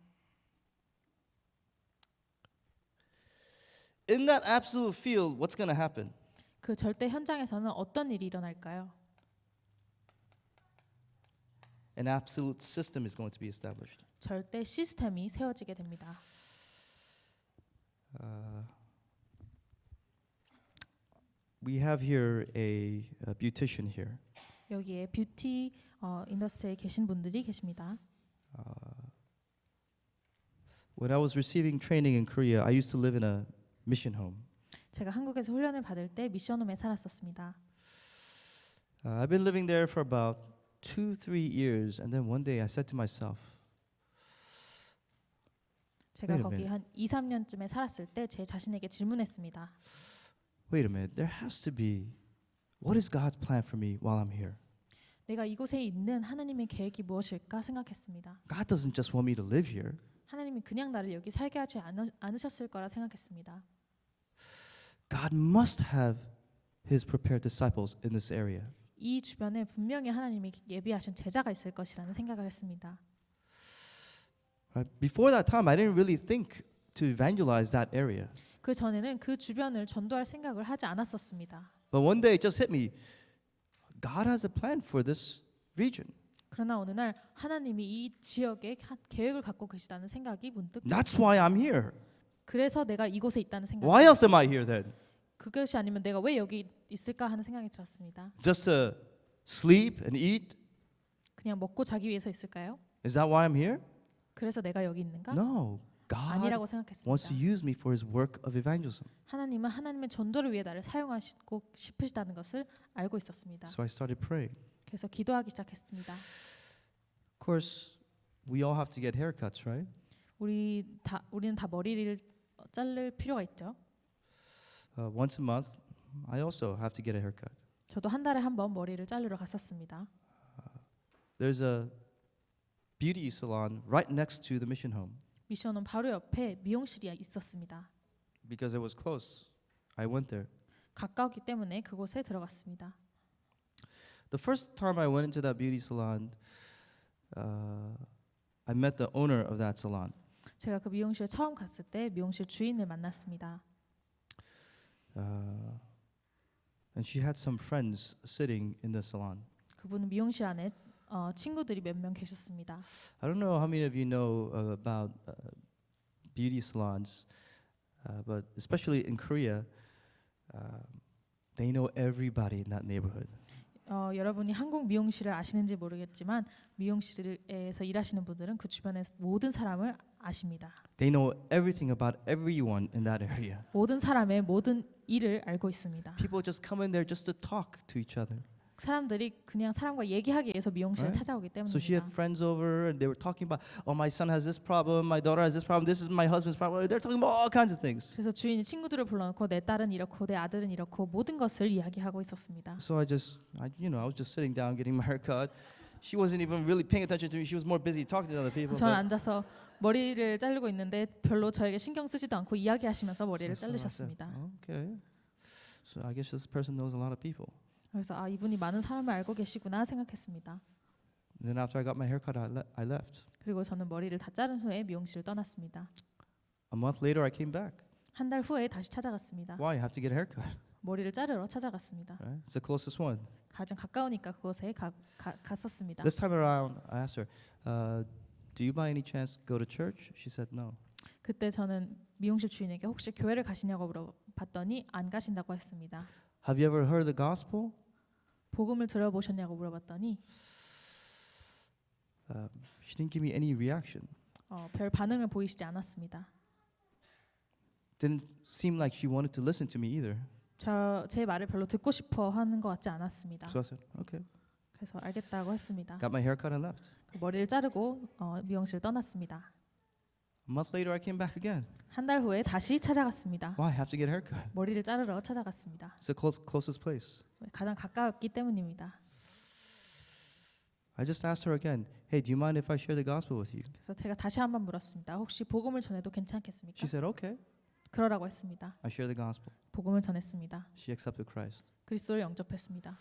In that absolute field, what's going to happen? 그 절대 현장에서는 어떤 일이 일어날까요? An absolute system is going to be established. 절대 시스템이 세워지게 됩니다. We have here a beautician here. 여기에 뷰티 인더스트리에 계신 분들이 계십니다. When I was receiving training in Korea, I used to live in a mission home. 제가 한국에서 훈련을 받을 때 미션홈에 살았었습니다. I've been living there for about 2-3 years, and then one day I said to myself, 제가 Wait a 거기 minute. 한 2-3년쯤에 살았을 때 제 자신에게 질문했습니다. wait a minute, there has to be, what is God's plan for me while I'm here? 내가 이곳에 있는 하나님의 계획이 무엇일까 생각했습니다. God doesn't just want me to live here. 하나님이 그냥 나를 여기 살게 하지 않으셨을 거라 생각했습니다. God must have His prepared disciples in this area. 이 주변에 분명히 하나님이 예비하신 제자가 있을 것이라는 생각을 했습니다. Right? Before that time, I didn't really think to evangelize that area. 그 전에는 그 주변을 전도할 생각을 하지 않았었습니다. But one day it just hit me. God has a plan for this region. 그러나 어느 날 하나님이 이 지역에 계획을 갖고 계시다는 생각이 문득 That's why I'm here. 그래서 내가 이곳에 있다는 생각이 Why else am I here then? 그것이 아니면 내가 왜 여기 있을까 하는 생각이 들었습니다. Just to sleep and eat? 그냥 먹고 자기 위해서 있을까요? Is that why I'm here? 그래서 내가 여기 있는가? No. God 아니라고 wants to 생각했습니다. use me for His work of evangelism. 하나님은 하나님의 전도를 위해 나를 사용하시고 싶으시다는 것을 알고 있었습니다. So I started praying. 그래서 기도하기 시작했습니다. Of course, we all have to get haircuts, right? 우리는 다 머리를 자를 필요가 있죠. Once a month, I also have to get a haircut. 저도 한 달에 한 번 머리를 자르러 갔었습니다. There's a beauty salon right next to the mission home. 미션홈 바로 옆에 미용실이 있었습니다. Because it was close, I went there. 가까웠기 때문에 그곳에 들어갔습니다. The first time I went into that beauty salon, I met the owner of that salon. 제가 그 미용실 처음 갔을 때 미용실 주인을 만났습니다. And she had some friends sitting in the salon. 그분은 미용실 안에 친구들이 몇 명 계셨습니다. I don't know how many of you know about beauty salons, but especially in Korea, they know everybody in that neighborhood. 여러분이 한국 미용실을 아시는지 모르겠지만 미용실에서 일하시는 분들은 그 주변의 모든 사람을 아십니다. They know everything about everyone in that area. 모든 사람의 모든 일을 알고 있습니다. People just come in there just to talk to each other. 사람들이 그냥 사람과 얘기하기 위해서 미용실에 Right? 찾아오기 So she had 때문입니다. friends over and they were talking about, oh, my son has this problem, my daughter has this problem, this is my husband's problem. They're talking about all kinds of things. 그래서 주인이 친구들을 불러놓고 내 딸은 이렇고 내 아들은 이렇고 모든 것을 이야기하고 있었습니다. So I was just sitting down getting my hair cut. She wasn't even really paying attention to me. She was more busy talking to other people. 저는 앉아서 머리를 자르고 있는데 별로 저에게 신경 쓰지도 않고 이야기하시면서 머리를 So I said, 자르셨습니다. okay. So I guess this person knows a lot of people. 그래서 이분이 많은 사람을 알고 계시구나 생각했습니다. And then after I got my hair cut, I left. 그리고 저는 머리를 다 자른 후에 미용실을 떠났습니다. A month later, I came back. 한 달 후에 다시 찾아갔습니다. Why? I have to get a haircut. 머리를 자르러 찾아갔습니다. Right? It's the closest one. 가장 가까우니까 그곳에 갔었습니다. This time around, I asked her, do you by any chance go to church? She said no. 그때 저는 미용실 주인에게 혹시 교회를 가시냐고 물어봤더니 안 가신다고 했습니다. Have you ever heard the gospel? 복음을 들어보셨냐고 물어봤더니 She didn't give me any reaction. 별 반응을 보이시지 않았습니다. Didn't seem like she wanted to listen to me either. 제 말을 별로 듣고 싶어 하는 것 같지 않았습니다. So I said, okay. 그래서 알겠다고 했습니다. Got my hair cut and left. 머리를 자르고 미용실 떠났습니다. A month later, I came back again. 한 달 후에 다시 찾아갔습니다. Why? I have to get a haircut. 머리를 자르러 찾아갔습니다. It's the closest place. 가장 가까웠기 때문입니다. I just asked her again, hey, do you mind if I share the gospel with you? 그래서 제가 다시 한번 물었습니다. 혹시 복음을 전해도 괜찮겠습니까? She said, okay. 그러라고 했습니다. I share the gospel. 복음을 전했습니다. She accepted Christ. 그리스도를 영접했습니다.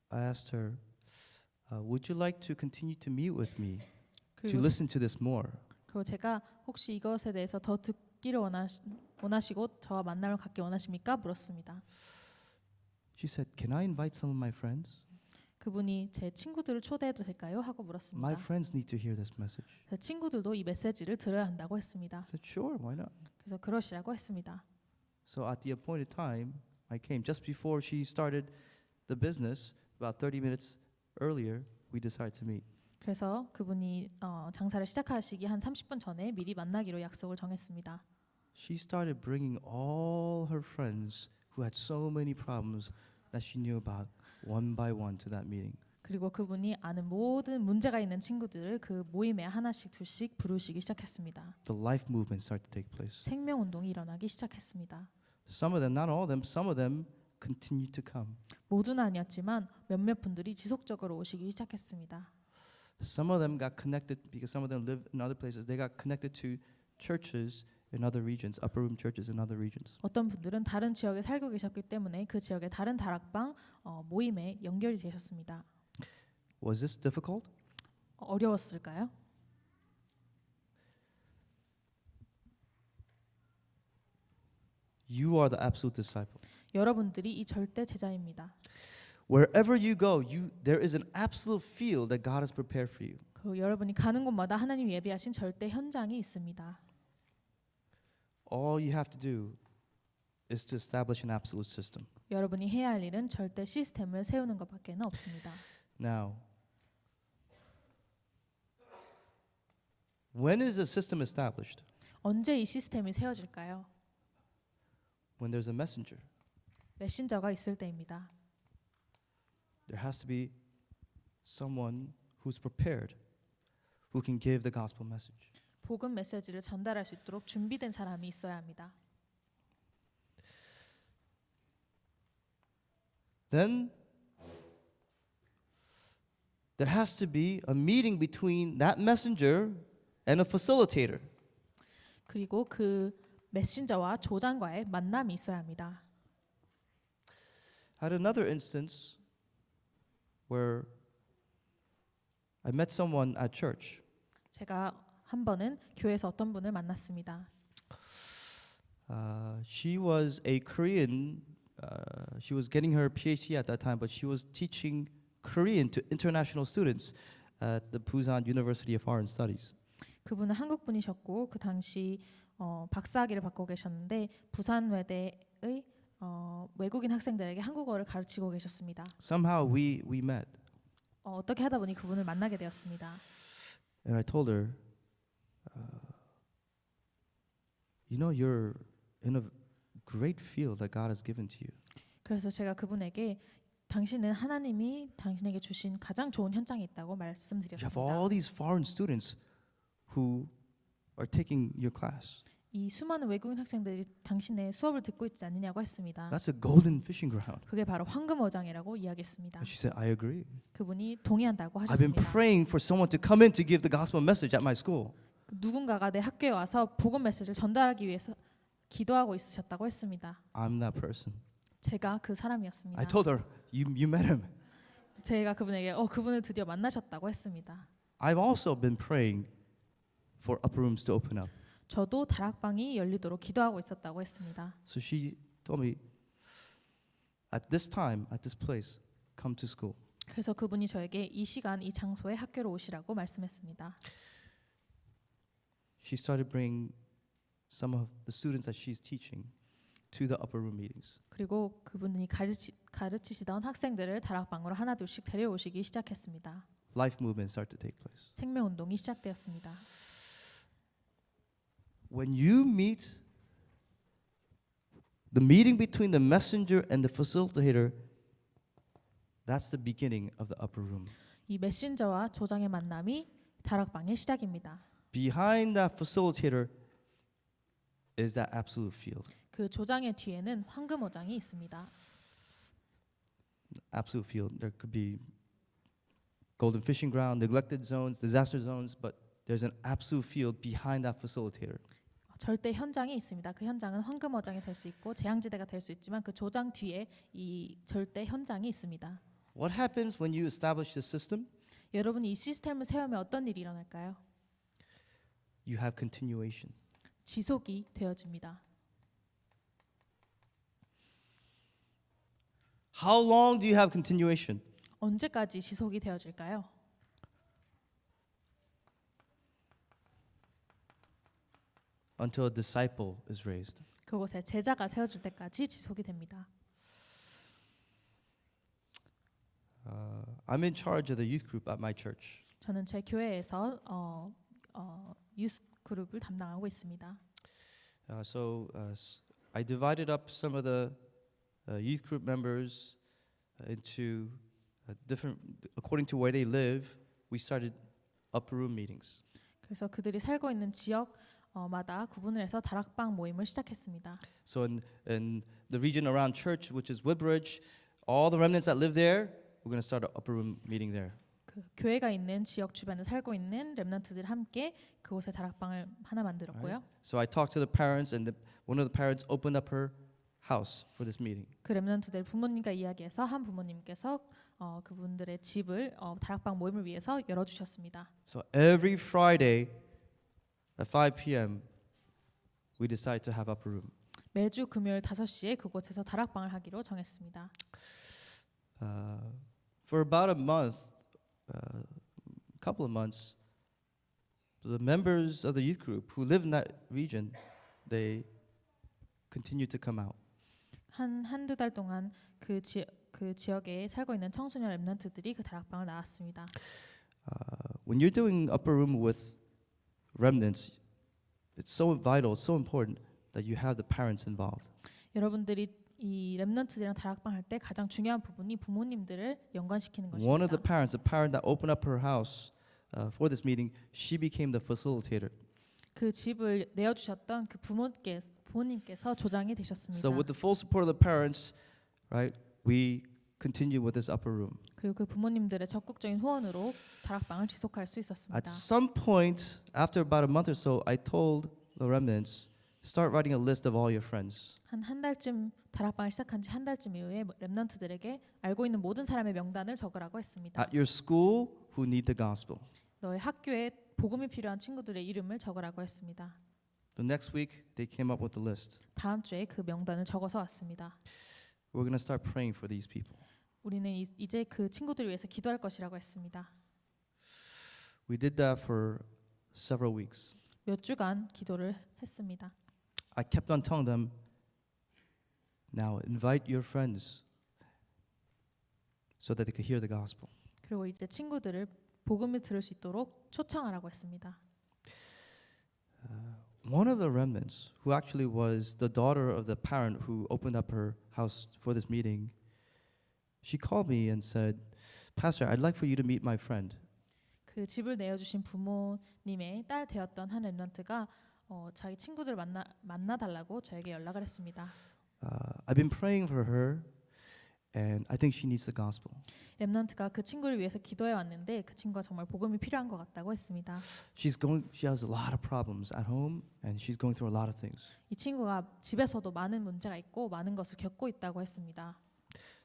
I asked her, would you like to continue to meet with me to 그리고, listen to this more? 그리고 제가 혹시 이것에 대해서 더 듣기를 원하시고 저와 만남을 갖기 원하십니까? 물었습니다. She said, can I invite some of my friends? 그분이 제 친구들을 초대해도 될까요? 하고 물었습니다. My friends need to hear this message. 제 친구들도 이 메시지를 들어야 한다고 했습니다. I said, sure, why not? 그래서 그러시라고 했습니다. So at the appointed time, I came. Just before she started the business, about 30 minutes earlier, we decided to meet. 그래서 그분이 장사를 시작하시기 한 30분 전에 미리 만나기로 약속을 정했습니다. She started bringing all her friends who had so many problems that she knew about one by one to that meeting. 그리고 그분이 아는 모든 문제가 있는 친구들을 그 모임에 하나씩 둘씩 부르시기 시작했습니다. The life movement started to take place. 생명 운동이 일어나기 시작했습니다. Some of them, not all of them, some of them continued to come. 모두는 아니었지만 몇몇 분들이 지속적으로 오시기 시작했습니다. Some of them got connected because some of them live in other places. They got connected to churches in other regions, upper room churches in other regions. 어떤 분들은 다른 지역에 살고 계셨기 때문에 그 지역의 다른 다락방 모임에 연결이 되셨습니다. Was this difficult? 어려웠을까요? You are the absolute disciple. 여러분들이 이 절대 제자입니다. Wherever you go, there is an absolute field that God has prepared for you. 그 여러분이 가는 곳마다 하나님 예비하신 절대 현장이 있습니다. All you have to do is to establish an absolute system. 여러분이 해야 할 일은 절대 시스템을 세우는 것밖에는 없습니다. Now, when is a system established? 언제 이 시스템이 세워질까요? When there's a messenger. 메신저가 있을 때입니다. There has to be someone who's prepared, who can give the gospel message. 복음 메시지를 전달할 수 있도록 준비된 사람이 있어야 합니다. Then there has to be a meeting between that messenger and a facilitator. 그리고 그 메신저와 조장과의 만남이 있어야 합니다. I had another instance where I met someone at church. 제가 한 번은 교회에서 어떤 분을 만났습니다. She was a Korean. She was getting her PhD at that time, but she was teaching Korean to international students at the Busan University of Foreign Studies. 그분은 한국 분이셨고 그 당시 박사학위를 받고 계셨는데 부산 외대의 외국인 학생들에게 한국어를 가르치고 계셨습니다. Somehow we met, 어떻게 하다 보니 그분을 만나게 되었습니다. and I told her, you know, you're in a great field that God has given to you. 그래서 제가 그분에게 당신은 하나님이 당신에게 주신 가장 좋은 현장이 있다고 You have 말씀드렸습니다. all these foreign students who are taking your class. 이 수많은 외국인 학생들이 당신의 수업을 듣고 있지 않느냐고 했습니다. That's a golden fishing ground. 그게 바로 황금어장이라고 이야기했습니다. And she said, I agree. 그분이 동의한다고 I've been 하셨습니다. praying for someone to come in to give the gospel message at my school. 누군가가 내 학교에 와서 복음 메시지를 전달하기 위해서 기도하고 있으셨다고 했습니다. I'm that person. 제가 그 사람이었습니다. I told her, you met him. 제가 그분에게 그분을 드디어 만나셨다고 했습니다. I've also been praying for upper rooms to open up. 저도 다락방이 열리도록 기도하고 있었다고 했습니다. So she told me, at this time, at this place, come to school. 그래서 그분이 저에게 이 시간 이 장소에 학교로 오시라고 말씀했습니다. she started bringing some of the students that she's teaching to the upper room meetings. 그리고 그분이 가르치시던 학생들을 다락방으로 하나둘씩 데려오시기 시작했습니다. Life movement started to take place. 생명 운동이 시작되었습니다. When you meet, the meeting between the messenger and the facilitator, that's the beginning of the upper room. 이 메신저와 조장의 만남이 다락방의 시작입니다. Behind that facilitator is that absolute field. 그 조장의 뒤에는 황금어장이 있습니다. Absolute field. There could be golden fishing ground, neglected zones, disaster zones, but there's an absolute field behind that facilitator. 절대 현장이 있습니다. 그 현장은 황금어장이 될 수 있고 재앙지대가 될 수 있지만 그 조장 뒤에 이 절대 현장이 있습니다. What happens when you establish the system? 여러분이 이 시스템을 세우면 어떤 일이 일어날까요? You have continuation. 지속이 되어집니다. How long do you have continuation? 언제까지 지속이 되어질까요? Until a disciple is raised. 그곳에 제자가 세워질 때까지 지속이 됩니다. I'm in charge of the youth group at my church. 저는 제 교회에서 유스 그룹을 담당하고 있습니다. I divided up some of the youth group members into different, according to where they live. We started upper room meetings. 그래서 그들이 살고 있는 지역마다 구분을 해서 다락방 모임을 시작했습니다. So in the region around church, which is Woodbridge, all the remnants that live there, we're going to start an upper room meeting there. 그 교회가 있는 지역 주변에 살고 있는 렘넌트들 함께 그곳에 다락방을 하나 만들었고요. So I talked to the parents, and one of the parents opened up her house for this meeting. 그 렘넌트들 부모님과 이야기해서 한 부모님께서 그분들의 집을 다락방 모임을 위해서 열어주셨습니다. So every Friday at 5 p.m. we decided to have upper room. 매주 금요일 5시에 그곳에서 다락방을 하기로 정했습니다. For about a month, couple of months, the members of the youth group who live in that region, they continued to come out. 한두 달 동안 그 지역에 살고 있는 청소년 렘넌트들이 그 다락방을 나왔습니다. When you're doing upper room with remnants, it's so vital, it's so important that you have the parents involved. 여러분들이 이 렘넌트들이랑 다락방 할 때 가장 중요한 부분이 부모님들을 연관시키는 One of the 것입니다. parents, a parent that opened up her house for this meeting, she became the facilitator. 그 집을 내어주셨던 그 부모님께서 조장이 되셨습니다. So with the full support of the parents, right, we continue with this upper room. 그리고 그 부모님들의 적극적인 후원으로 다락방을 지속할 수 있었습니다. At some point, after about a month or so, I told the remnants, start writing a list of all your friends. 한 달쯤 다락방을 시작한 지 한 달쯤 이후에 렘넌트들에게 알고 있는 모든 사람의 명단을 적으라고 했습니다. At your school, who need the gospel. 너의 학교에 복음이 필요한 친구들의 이름을 적으라고 했습니다. The next week, they came up with the list. 다음 주에 그 명단을 적어서 왔습니다. We're going to start praying for these people. 우리는 이제 그 친구들을 위해서 기도할 것이라고 했습니다. We did that for several weeks. 몇 주간 기도를 했습니다. I kept on telling them, now invite your friends so that they could hear the gospel. 그리고 이제 친구들을 복음을 들을 수 있도록 초청하라고 했습니다. One of the remnants, who actually was the daughter of the parent who opened up her house for this meeting, she called me and said, Pastor, I'd like for you to meet my friend. 그 집을 내어주신 부모님의 딸 되었던 한 렘넌트가 자기 친구들 만나 달라고 저에게 연락을 했습니다. I've been praying for her, and I think she needs the gospel. 렘넌트가 그 친구를 위해서 기도해 왔는데 그 친구가 정말 복음이 필요한 것 같다고 했습니다. She has a lot of problems at home, and she's going through a lot of things. 이 친구가 집에서도 많은 문제가 있고 많은 것을 겪고 있다고 했습니다.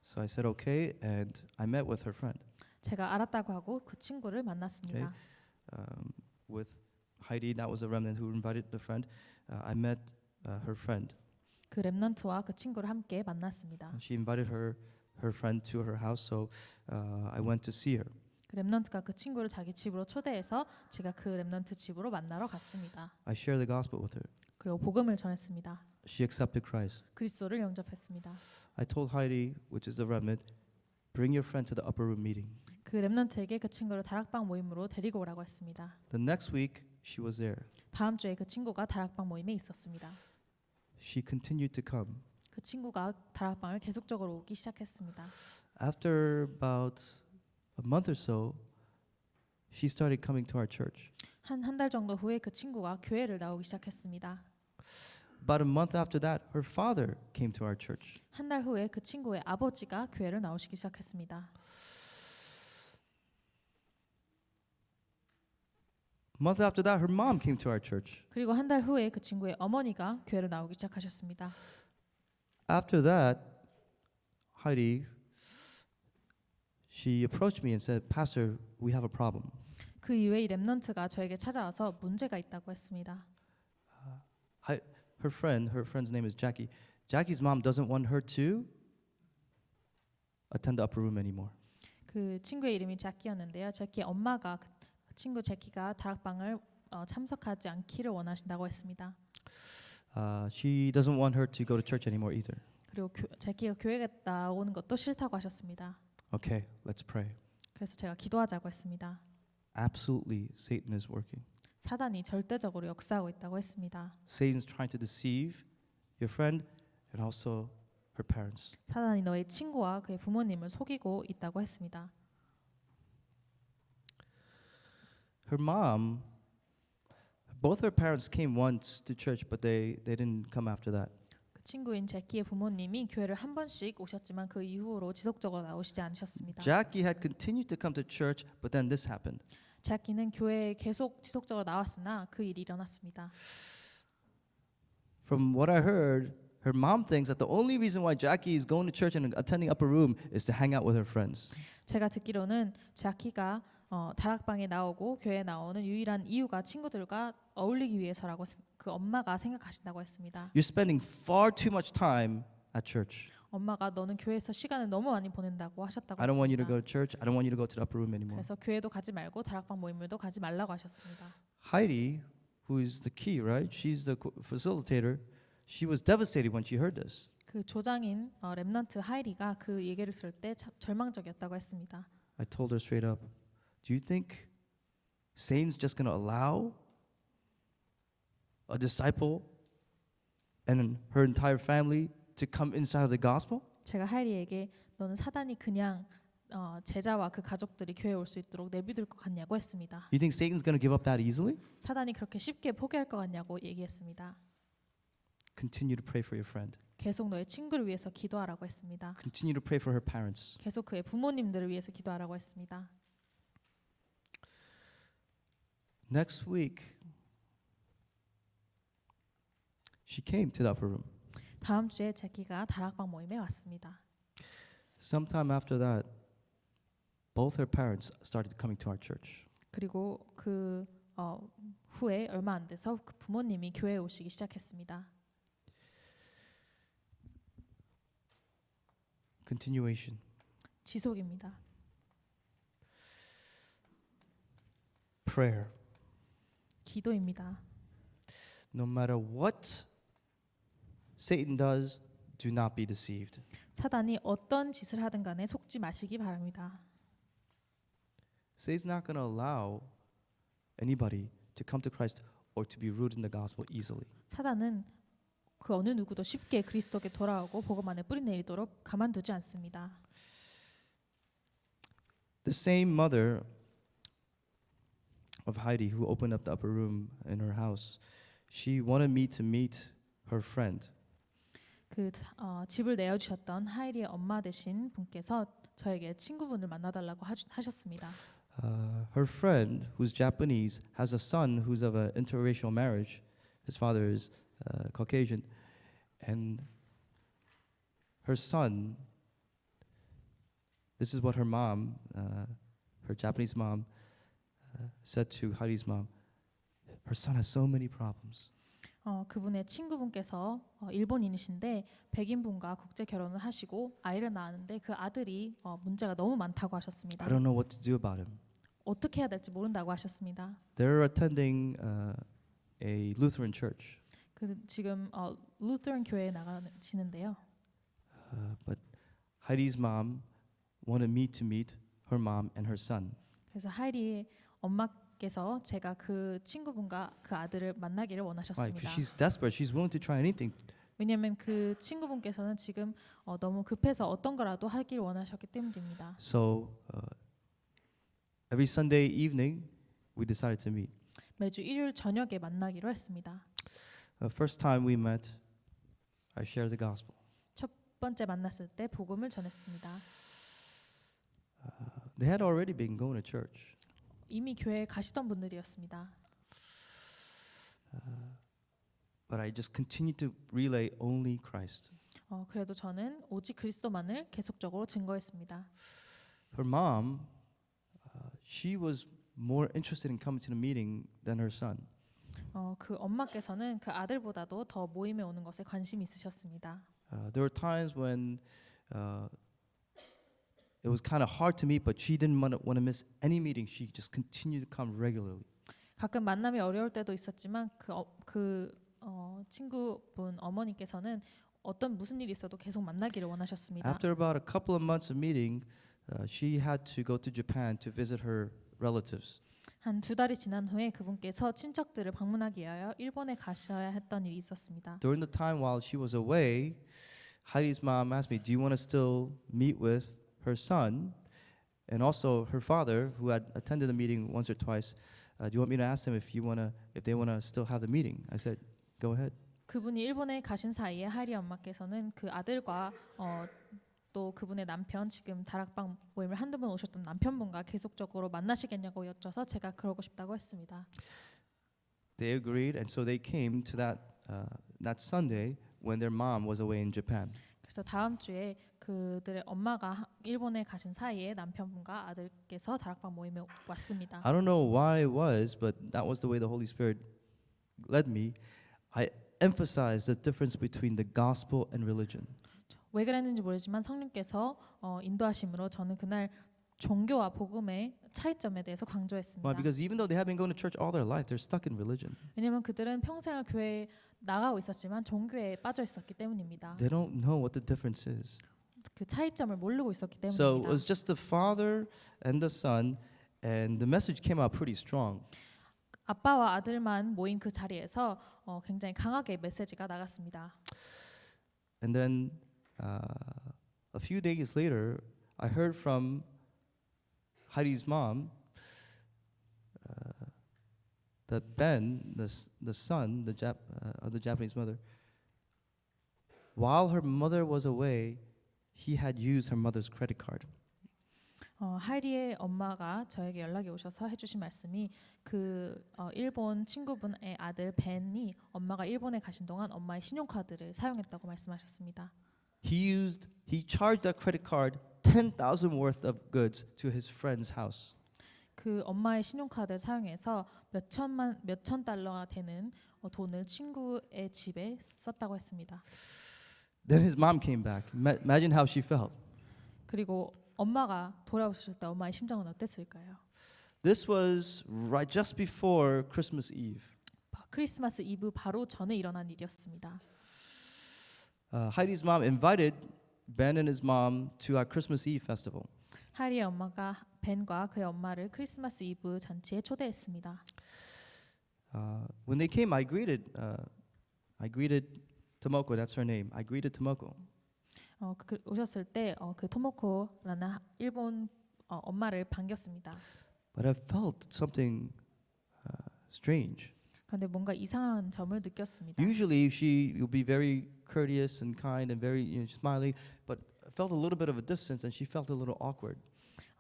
So I said okay, and I met with her friend. 제가 알았다고 하고 그 친구를 만났습니다. With Heidi, that was a remnant who invited the friend. I met her friend. 그 렘넌트와 그 친구를 함께 만났습니다. She invited her friend to her house, so I went to see her. 그 렘넌트가 그 친구를 자기 집으로 초대해서 제가 그 렘넌트 집으로 만나러 갔습니다. I shared the gospel with her. 그리고 복음을 전했습니다. She accepted Christ. 그리스도를 영접했습니다. I told Heidi, which is the remnant, bring your friend to the upper room meeting. 그 렘넌트에게 그 친구를 다락방 모임으로 데리고 오라고 했습니다. The next week, she was there. 다음 주에 그 친구가 다락방 모임에 있었습니다. She continued to come. 그 친구가 다락방을 계속적으로 오기 시작했습니다. After about a month or so, she started coming to our church. 한 달 정도 후에 그 친구가 교회를 나오기 시작했습니다. About a month after that, her father came to our church. 한 달 후에 그 친구의 아버지가 교회를 나오시기 시작했습니다. A month after that, her mom came to our church. 그리고 한 달 후에 그 친구의 어머니가 교회를 나오기 시작하셨습니다. After that, Heidi, she approached me and said, Pastor, we have a problem. 그 이후에 이 렘넌트가 저에게 찾아와서 문제가 있다고 했습니다. Her friend's name is Jackie. Jackie's mom doesn't want her to attend the upper room anymore. 그 친구의 이름이 제키였는데요. 제키의 엄마가 그 친구 제키가 다락방을 참석하지 않기를 원하신다고 했습니다. She doesn't want her to go to church anymore either. 그리고 제키가 교회에 나오는 것도 싫다고 하셨습니다. Okay, let's pray. 그래서 제가 기도하자고 했습니다. Absolutely, Satan is working. 사단이 절대적으로 역사하고 있다고 했습니다. Satan's trying to deceive your friend and also her parents. 사단이 너의 친구와 그의 부모님을 속이고 있다고 했습니다. Her mom, both her parents came once to church, but they didn't come after that. 그 친구인 제키의 부모님이 교회를 한 번씩 오셨지만 그 이후로 지속적으로 나오시지 않으셨습니다. Jackie had continued to come to church, but then this happened. 제키는 교회에 계속 지속적으로 나왔으나 그 일이 일어났습니다. From what I heard, her mom thinks that the only reason why Jackie is going to church and attending upper room is to hang out with her friends. 제가 듣기로는 제키가 다락방에 나오고 교회에 나오는 유일한 이유가 친구들과 어울리기 위해서라고 그 엄마가 생각하신다고 했습니다. You're spending far too much time at church. 엄마가 너는 교회에서 시간을 너무 많이 보낸다고 하셨다고 I don't want you to 했습니다. go to church. I don't want you to go to the upper room anymore. 그래서 교회도 가지 말고 다락방 모임을도 가지 말라고 하셨습니다. Heidi, who is the key, right? She's the facilitator. She was devastated when she heard this. 그 조장인 렘넌트 하이리가 그 얘기를 들을 때 절망적이었다고 했습니다. I told her straight up, do you think Satan's just going to allow a disciple and her entire family to come inside of the gospel? 제가 하이리에게 너는 사단이 그냥 제자와 그 가족들이 교회에 올 수 있도록 내비둘 것 같냐고 했습니다. You think Satan's going to give up that easily? 사단이 그렇게 쉽게 포기할 것 같냐고 얘기했습니다. Continue to pray for your friend. 계속 너의 친구를 위해서 기도하라고 했습니다. Continue to pray for her parents. 계속 그의 부모님들을 위해서 기도하라고 했습니다. Next week, she came to the upper room. 다음 주에 제키가 다락방 모임에 왔습니다. Sometime after that, both her parents started coming to our church. 그리고 그 후에 얼마 안 돼서 그 부모님이 교회에 오시기 시작했습니다. Continuation. 지속입니다. Prayer. 기도입니다. No matter what Satan does, do not be deceived. 사단이 어떤 짓을 하든 간에 속지 마시기 바랍니다. Satan's not going to allow anybody to come to Christ or to be rooted in the gospel easily. 사단은 그 어느 누구도 쉽게 그리스도께 돌아오고 복음 안에 뿌리 내리도록 가만두지 않습니다. The same mother of Heidi who opened up the upper room in her house, she wanted me to meet her friend. 그 집을 내어주셨던 하이리의 엄마 되신 분께서 저에게 친구분을 만나달라고 하셨습니다. Her friend, who's Japanese, has a son who's of an interracial marriage. His father is Caucasian, and her son. This is what her mom, her Japanese mom, said to Heidi's mom. Her son has so many problems. 그분의 친구분께서 일본인이신데 백인분과 국제 결혼을 하시고 아이를 낳았는데 그 아들이 문제가 너무 많다고 하셨습니다. I don't know what to do about him. 어떻게 해야 될지 모른다고 하셨습니다. They're attending a Lutheran church, 그 지금 루터런 교회에 나가시는데요. but Heidi's mom wanted me to meet her mom and her son. 그래서 하이리의 엄마께서 제가 그 친구분과 그 아들을 만나기를 Why? 원하셨습니다. Because she's desperate. She's willing to try anything. 왜냐하면 그 친구분께서는 지금 너무 급해서 어떤 거라도 하길 원하셨기 때문입니다. So every Sunday evening, we decided to meet. 매주 일요일 저녁에 만나기로 했습니다. First time we met, I shared the gospel. 첫 번째 만났을 때 복음을 전했습니다. They had already been going to church, 이미 교회에 가시던 분들이었습니다. but I just continued to relay only Christ. 그래도 저는 오직 그리스도만을 계속적으로 증거했습니다. Her mom, she was more interested in coming to the meeting than her son. 그 엄마께서는 그 아들보다도 더 모임에 오는 것에 관심이 있으셨습니다. There were times when it was kind of hard to meet, but she didn't want to miss any meeting. She just continued to come regularly. 가끔 만남이 어려울 때도 있었지만 그 친구분 어머니께서는 어떤 무슨 일이 있어도 계속 만나기를 원하셨습니다. After about a couple of months of meeting, she had to go to Japan to visit her relatives. 한 2달이 지난 후에 그분께서 친척들을 방문하기 위하여 일본에 가셔야 했던 일이 있었습니다. During the time while she was away, Heidi's mom asked me, "Do you want to still meet with her son, and also her father, who had attended the meeting once or twice? Do you want me to ask them if they want to still have the meeting?" I said, "Go ahead." 그분이 일본에 가신 사이에 하이리 엄마께서는 그 아들과 또 그분의 남편 지금 다락방 모임을 한두 번 오셨던 남편분과 계속적으로 만나시겠냐고 여쭤서 제가 그러고 싶다고 했습니다. They agreed, and so they came to that Sunday when their mom was away in Japan. 그래서 다음 주에 그들의 엄마가 일본에 가신 사이에 남편분과 아들께서 다락방 모임에 왔습니다. I don't know why it was, but that was the way the Holy Spirit led me. I emphasized the difference between the gospel and religion. 왜 그랬는지 모르지만 성령께서 인도하심으로 저는 그날 종교와 복음의 차이점에 대해서 강조했습니다. Why? Because even though they have been going to church all their life, they're stuck in religion. 왜냐하면 그들은 평생을 교회에 나가고 있었지만 종교에 빠져 있었기 때문입니다. They don't know what the difference is. 그 차이점을 모르고 있었기 So it 때문입니다. was just the father and the son, and the message came out pretty strong. 아빠와 아들만 모인 그 자리에서 굉장히 강하게 메시지가 나갔습니다. And then a few days later, I heard from Heidi's mom that Ben, the son, of the Japanese mother, while her mother was away, he had used her mother's credit card. 하이리의 엄마가 저에게 연락이 오셔서 해주신 말씀이 그 일본 친구분의 아들 벤이 엄마가 일본에 가신 동안 엄마의 신용카드를 사용했다고 말씀하셨습니다. He charged that credit card 10,000 worth of goods to his friend's house. 그 엄마의 신용카드를 사용해서 몇천 달러가 되는 돈을 친구의 집에 썼다고 했습니다. Then his mom came back. Imagine how she felt. 그리고 엄마가 돌아오셨을 때 엄마의 심정은 어땠을까요? This was right just before Christmas Eve. 크리스마스 이브 바로 전에 일어난 일이었습니다. Heidi's mom invited Ben and his mom to our Christmas Eve festival. 하리의 엄마가 벤과 그의 엄마를 크리스마스 이브 잔치에 초대했습니다. When they came, I greeted Tomoko. That's her name. I greeted Tomoko. 오셨을 때 그 토모코라는 일본 엄마를 반겼습니다. But I felt something strange. 그런데 뭔가 이상한 점을 느꼈습니다. Usually she will be very courteous and kind and very smiling, but I felt a little bit of a distance and she felt a little awkward.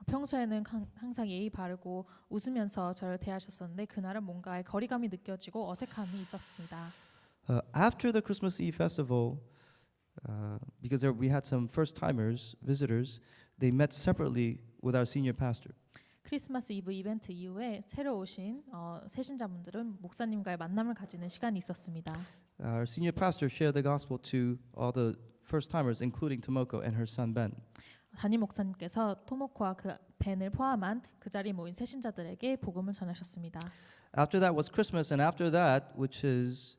평소에는 항상 예의 바르고 웃으면서 저를 대하셨었는데 그날은 뭔가의 거리감이 느껴지고 어색함이 있었습니다. After the Christmas Eve festival, because we had some first-timers, visitors, they met separately with our senior pastor. 크리스마스 이브 이벤트 이후에 새로 오신 새신자분들은 목사님과의 만남을 가지는 시간이 있었습니다. Our senior pastor shared the gospel to all the first-timers, including Tomoko and her son Ben. 담임 목사님께서 토모코와 그 벤을 포함한 그 자리에 모인 새신자들에게 복음을 전하셨습니다. After that was Christmas, and after that, which is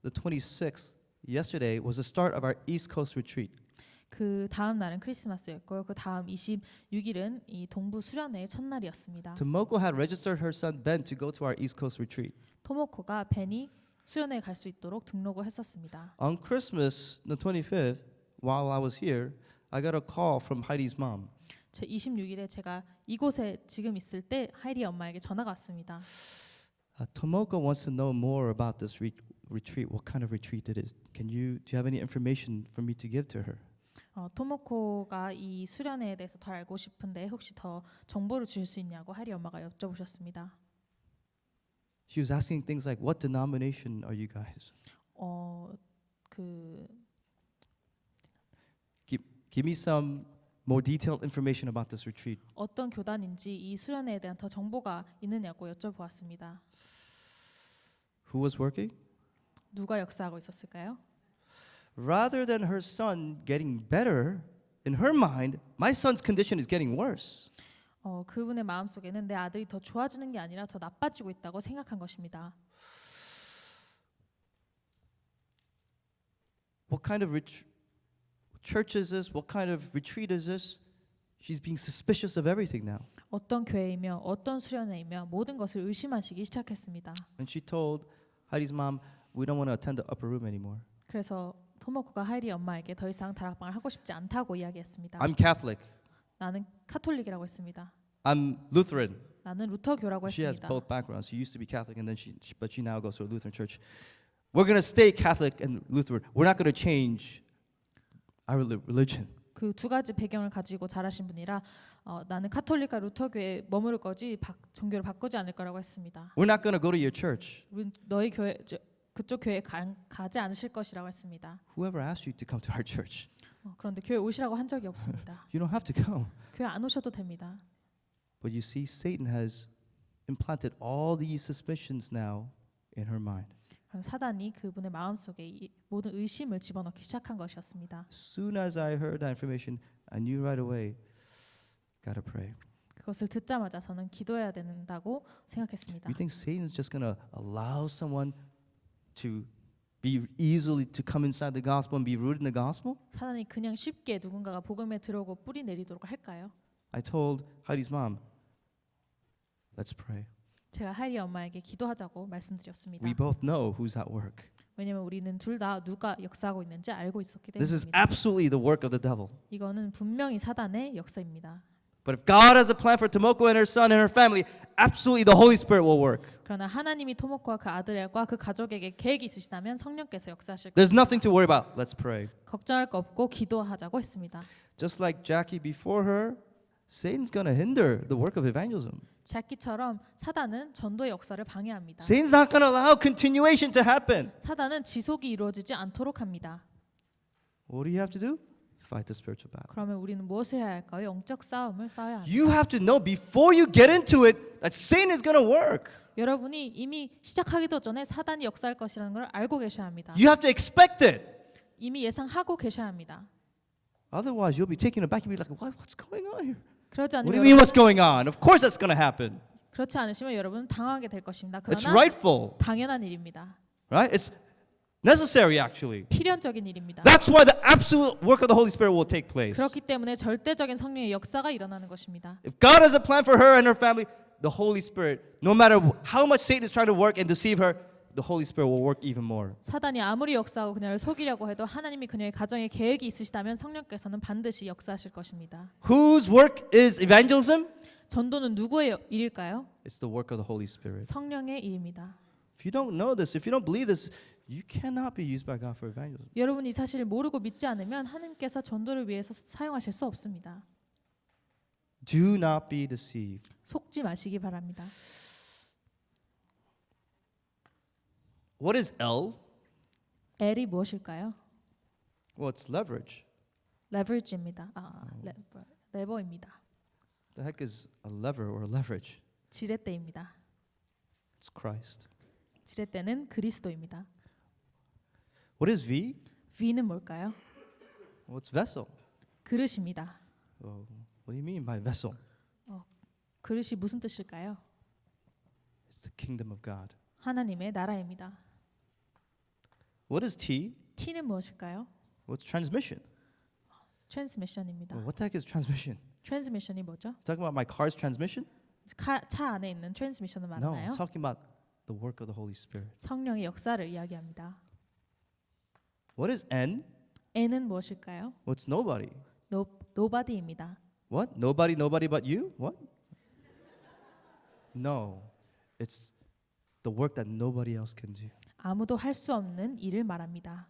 the 26th, yesterday, was the start of our East Coast retreat. 그 다음 날은 크리스마스였고요. 그 다음 26일은 이 동부 수련회의 첫날이었습니다. Tomoko had registered her son Ben to go to our East Coast retreat. 토모코가 벤이 수련회에 갈 수 있도록 등록을 했었습니다. On Christmas, the 25th, while I was here, I got a call from Heidi's mom. 제 26일에 제가 이곳에 지금 있을 때 하이리 엄마에게 전화가 왔습니다. Tomoko wants to know more about this retreat. What kind of retreat it is? Do you have any information for me to give to her? 토모코가 이 수련회에 대해서 더 알고 싶은데 혹시 더 정보를 주실 수 있냐고 하이리 엄마가 여쭤보셨습니다. She was asking things like, "What denomination are you guys? Give me some more detailed information about this retreat." 어떤 교단인지 이 수련회에 대한 더 정보가 있느냐고 여쭤보았습니다. Who was working? 누가 역사하고 있었을까요? Rather than her son getting better, in her mind, my son's condition is getting worse. 그분의 마음속에는 내 아들이 더 좋아지는 게 아니라 더 나빠지고 있다고 생각한 것입니다. What kind of church is this? What kind of retreat is this? She's being suspicious of everything now. 어떤 교회이며 어떤 수련회이며 모든 것을 의심하시기 시작했습니다. And she told Heidi's mom, "We don't want to attend the upper room anymore. 그래서 토모코가 하이리 엄마에게 더 이상 다락방을 하고 싶지 않다고 이야기했습니다. I'm Catholic. 나는 카톨릭이라고 했습니다. I'm Lutheran." 나는 루터교라고 She has 했습니다. both backgrounds. She used to be Catholic, and then but she now goes to a Lutheran church. We're going to stay Catholic and Lutheran. We're not going to change our religion. 그 두 가지 배경을 가지고 자라신 분이라 나는 카톨릭과 루터교에 머무를 거지 종교를 바꾸지 않을 거라고 했습니다. We're not going to go to your church. 우린 너희 교회 그쪽 교회에 가지 않으실 것이라고 했습니다. Whoever asked you to come to our church? 그런데 교회 오시라고 한 적이 없습니다. You don't have to come. 교회 안 오셔도 됩니다. But you see, Satan has implanted all these suspicions now in her mind. 사단이 그분의 마음속에 이 모든 의심을 집어넣기 시작한 것이었습니다. As soon as I heard that information, I knew right away, gotta pray. 그것을 듣자마자 저는 기도해야 된다고 생각했습니다. You think Satan's just gonna allow someone to be easily to come inside the gospel and be rooted in the gospel? 사단이 그냥 쉽게 누군가가 복음에 들어오고 뿌리 내리도록 할까요? I told Heidi's mom, let's pray. 제가 하이리 엄마에게 기도하자고 말씀드렸습니다. We both know who's at work. 왜냐면 우리는 둘 다 누가 역사하고 있는지 알고 있었기 This is 때문입니다. absolutely the work of the devil. 이거는 분명히 사단의 역사입니다. But if God has a plan for Tomoko and her son and her family, absolutely the Holy Spirit will work. 그러나 하나님이 토모코와 그 아들과 그 가족에게 계획이 있으시다면 성령께서 역사하실 There's 것입니다. nothing to worry about. Let's pray. 걱정할 거 없고 기도하자고 했습니다. Just like Jackie before her, Satan's going to hinder the work of evangelism. 자키처럼 사단은 전도의 역사를 방해합니다. Satan's not going to allow continuation to happen. 사단은 지속이 이루어지지 않도록 합니다. What do you have to do? Fight the spiritual battle. 그러면 우리는 무엇을 해야 할까요? 영적 싸움을 싸워야 합니다. You have to know before you get into it that Satan is going to work. 여러분이 이미 시작하기도 전에 사단이 역사할 것이라는 걸 알고 계셔야 합니다. You have to expect it. 이미 예상하고 계셔야 합니다. Otherwise, you'll be taken aback. You'll be like, what's going on here? 그러지 What do you 않으면 mean what's going on? Of course that's going to happen. 그렇지 않으시면 여러분은 당황하게 될 것입니다. It's 그러나 rightful, 당연한 일입니다. right? It's necessary, actually. 필연적인 일입니다. That's why the absolute work of the Holy Spirit will take place. 그렇기 때문에 절대적인 성령의 역사가 일어나는 것입니다. If God has a plan for her and her family, the Holy Spirit, no matter how much Satan is trying to work and deceive her, the Holy Spirit will work even more. 사단이 아무리 역사하고 그녀를 속이려고 해도 하나님이 그녀의 가정에 계획이 있으시다면 성령께서는 반드시 역사하실 것입니다. Whose work is evangelism? 전도는 누구의 일일까요? It's the work of the Holy Spirit. 성령의 일입니다. If you don't know this, if you don't believe this, you cannot be used by God for evangelism. 여러분이 이 사실을 모르고 믿지 않으면 하나님께서 전도를 위해서 사용하실 수 없습니다. Do not be deceived. 속지 마시기 바랍니다. What is L? L이 무엇일까요? Well, it's leverage. 레버리지입니다. 레버입니다. The heck is a lever or a leverage? 지렛대입니다. It's Christ. 지렛대는 그리스도입니다. What is V? V는 뭘까요? Well, it's vessel. 그릇입니다. What do you mean by vessel? 그릇이 무슨 뜻일까요? It's the kingdom of God. 하나님의 나라입니다. What is T? T는 무엇일까요? Well, it's transmission. 트랜스미션입니다. Well, what the heck is transmission? 트랜스미션이 뭐죠? Talking about my car's transmission? 차 안에 있는 트랜스미션을 No, 말하나요? I'm talking about the work of the Holy Spirit. 성령의 역사를 이야기합니다. What is N? N은 무엇일까요? Well, it's nobody. Nobody입니다. What? Nobody but you? What? No, it's the work that nobody else can do. 아무도 할 수 없는 일을 말합니다.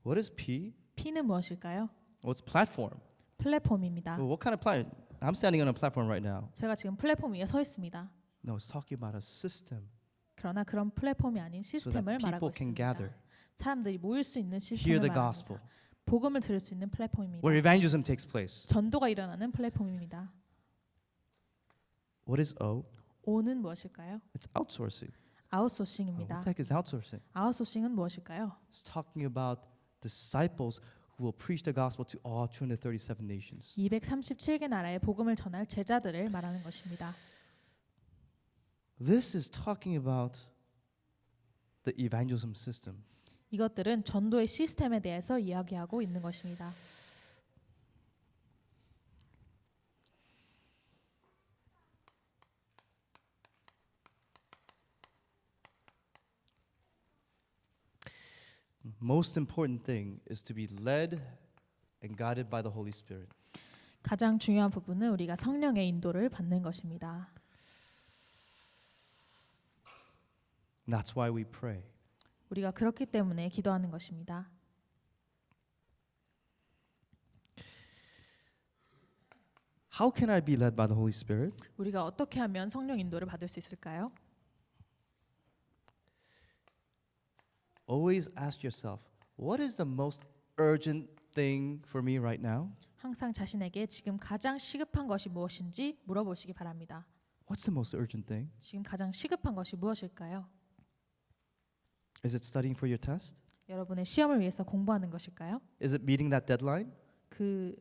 What is P? P는 무엇일까요? Well, it's platform. 플랫폼입니다. Well, what kind of platform? I'm standing on a platform right now. 제가 지금 플랫폼 위에 서 있습니다. No, it's talking about a system 그러나 그런 플랫폼이 아닌 so that 시스템을 말하고 people can 있습니다. gather, 사람들이 모일 수 있는 hear 시스템을 the 말합니다. gospel, 복음을 들을 수 있는 플랫폼입니다. where evangelism takes place. 전도가 일어나는 플랫폼입니다. What is O? O는 무엇일까요? It's outsourcing. 아웃소싱입니다. What the heck is outsourcing? 아웃소싱은 무엇일까요? It's talking about disciples who will preach the gospel to all 237 nations. 237개 나라의 복음을 전할 제자들을 말하는 것입니다. This is talking about the evangelism system. 이것들은 전도의 시스템에 대해서 이야기하고 있는 것입니다. Most important thing is to be led and guided by the Holy Spirit. 가장 중요한 부분은 우리가 성령의 인도를 받는 것입니다. That's why we pray. 우리가 그렇기 때문에 기도하는 것입니다. How can I be led by the Holy Spirit? 우리가 어떻게 하면 성령 인도를 받을 수 있을까요? Always ask yourself, what is the most urgent thing for me right now? 항상 자신에게 지금 가장 시급한 것이 무엇인지 물어보시기 바랍니다. What's the most urgent thing? 지금 가장 시급한 것이 무엇일까요? Is it studying for your test? 여러분의 시험을 위해서 공부하는 것일까요? Is it meeting that deadline? 그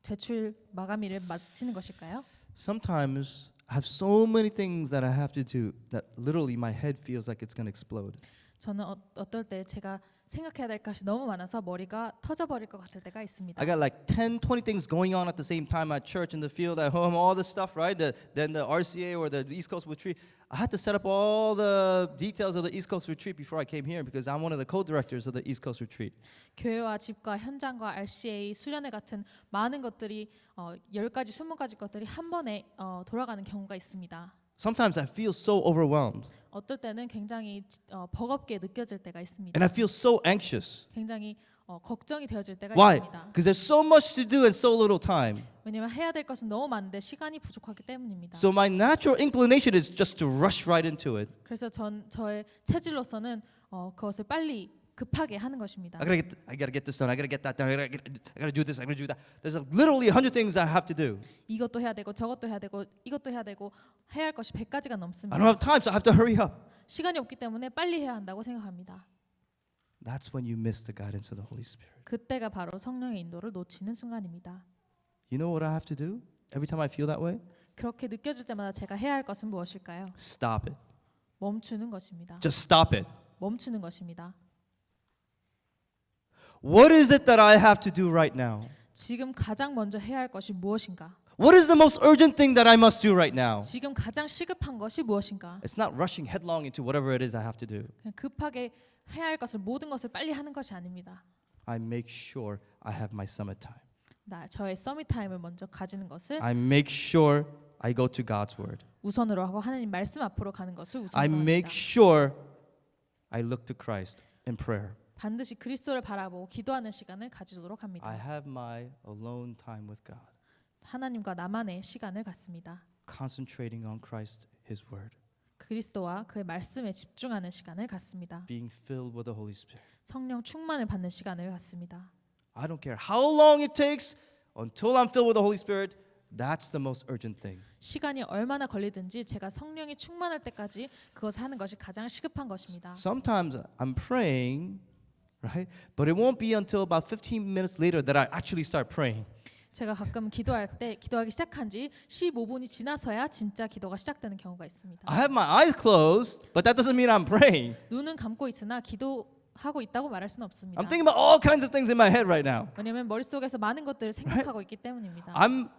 제출 마감일을 마치는 것일까요? Sometimes I have so many things that I have to do that literally my head feels like it's going to explode. 저는 어떨 때 제가 생각해야 될 것이 너무 많아서 머리가 터져버릴 것 같을 때가 있습니다. I got like 10, 20 things going on at the same time at church, in the field, at home, all this stuff, right? Then the RCA or the East Coast retreat. I had to set up all the details of the East Coast retreat before I came here because I'm one of the co-directors of the East Coast retreat. 교회와 집과 현장과 RCA 수련회 같은 많은 것들이 10가지, 20가지 것들이 한 번에 돌아가는 경우가 있습니다. Sometimes I feel so overwhelmed 어떨 때는 굉장히 버겁게 느껴질 때가 있습니다. and I feel so anxious. 굉장히 걱정이 되어질 때가 Why? 있습니다. Because there's so much to do and so little time. 왜냐하면 해야 될 것은 너무 많은데 시간이 부족하기 때문입니다. So my natural inclination is just to rush right into it. 그래서 저의 체질로서는 그것을 빨리 급하게 하는 것입니다. I gotta get this done. I gotta get that done. I gotta do this. I gotta do that. There's literally 100 things I have to do. 이것도 해야 되고 저것도 해야 되고 이것도 해야 되고 해야 할 것이 100가지가 I 넘습니다. don't have time, so I have to hurry up. 시간이 없기 때문에 빨리 해야 한다고 생각합니다. That's when you miss the guidance of the Holy Spirit. 그때가 바로 성령의 인도를 놓치는 순간입니다. You know what I have to do every time I feel that way? 그렇게 느껴질 때마다 제가 해야 할 것은 무엇일까요? Stop it. 멈추는 것입니다. Just stop it. 멈추는 것입니다. What is it that I have to do right now? 지금 가장 먼저 해야 할 것이 무엇인가? What is the most urgent thing that I must do right now? 지금 가장 시급한 것이 무엇인가? It's not rushing headlong into whatever it is I have to do. 그냥 급하게 해야 할 것을 모든 것을 빨리 하는 것이 아닙니다. I make sure I have my summit time. 저의 서밋 타임을 먼저 가지는 것을 I make sure I go to God's word. 우선으로 하고 하나님 말씀 앞으로 가는 것을 우선으로 I 합니다. make sure I look to Christ in prayer. 반드시 그리스도를 바라보고 기도하는 시간을 가지도록 합니다. I have my alone time with God, 하나님과 나만의 시간을 갖습니다. concentrating on Christ, His word, 그리스도와 그의 말씀에 집중하는 시간을 갖습니다. being filled with the Holy Spirit. 성령 충만을 받는 시간을 갖습니다. I don't care how long it takes until I'm filled with the Holy Spirit, that's the most urgent thing. 시간이 얼마나 걸리든지 제가 성령이 충만할 때까지 그것을 하는 것이 가장 시급한 것입니다. Sometimes I'm praying, right? But it won't be until about 15 minutes later that I actually start praying. 제가 가끔 기도하기 시작한 지 15분이 지나서야 진짜 기도가 시작되는 경우가 있습니다. I have my eyes closed, but that doesn't mean I'm praying. 눈은 감고 있으나 기도하고 있다고 말할 수는 없습니다. I'm thinking about all kinds of things in my head right now. 왜냐하면 머릿속에서 많은 것들을 생각하고 있기 때문입니다. I'm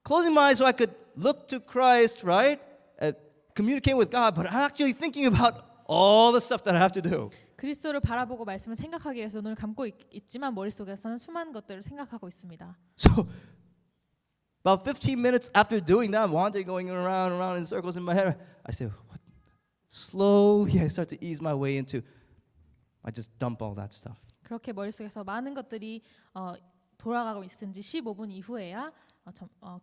closing my eyes so I could look to Christ, right? Communicate with God, but I'm actually thinking about all the stuff that I have to do. 그리스도를 바라보고 말씀을 생각하기 위해서 눈을 감고 있지만 머릿속에서는 수많은 것들을 생각하고 있습니다. So about 15 minutes after doing that, I'm wandering, going around and around in circles in my head. I say, what? Slowly I start to ease my way into, I just dump all that stuff. 그렇게 머릿속에서 많은 것들이 돌아가고 있은 지 15분 이후에야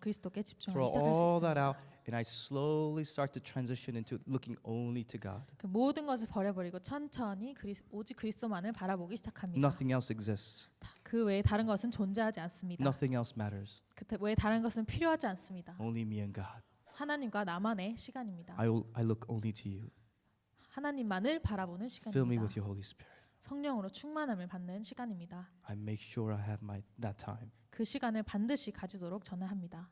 그리스도께 집중하기 Throw 시작할 수 all that 있습니다. out, and I slowly start to transition into looking only to God. 그 모든 것을 버려버리고 천천히 오직 그리스도만을 바라보기 시작합니다. Nothing else exists. 그 외에 다른 것은 존재하지 않습니다. Nothing else matters. 그 외에 다른 것은 필요하지 않습니다. Only me and God. 하나님과 나만의 시간입니다. I look only to you. 하나님만을 바라보는 Fill me 시간입니다. with your Holy Spirit. 성령으로 충만함을 받는 시간입니다. I make sure I have that time. 그 시간을 반드시 가지도록 전화합니다.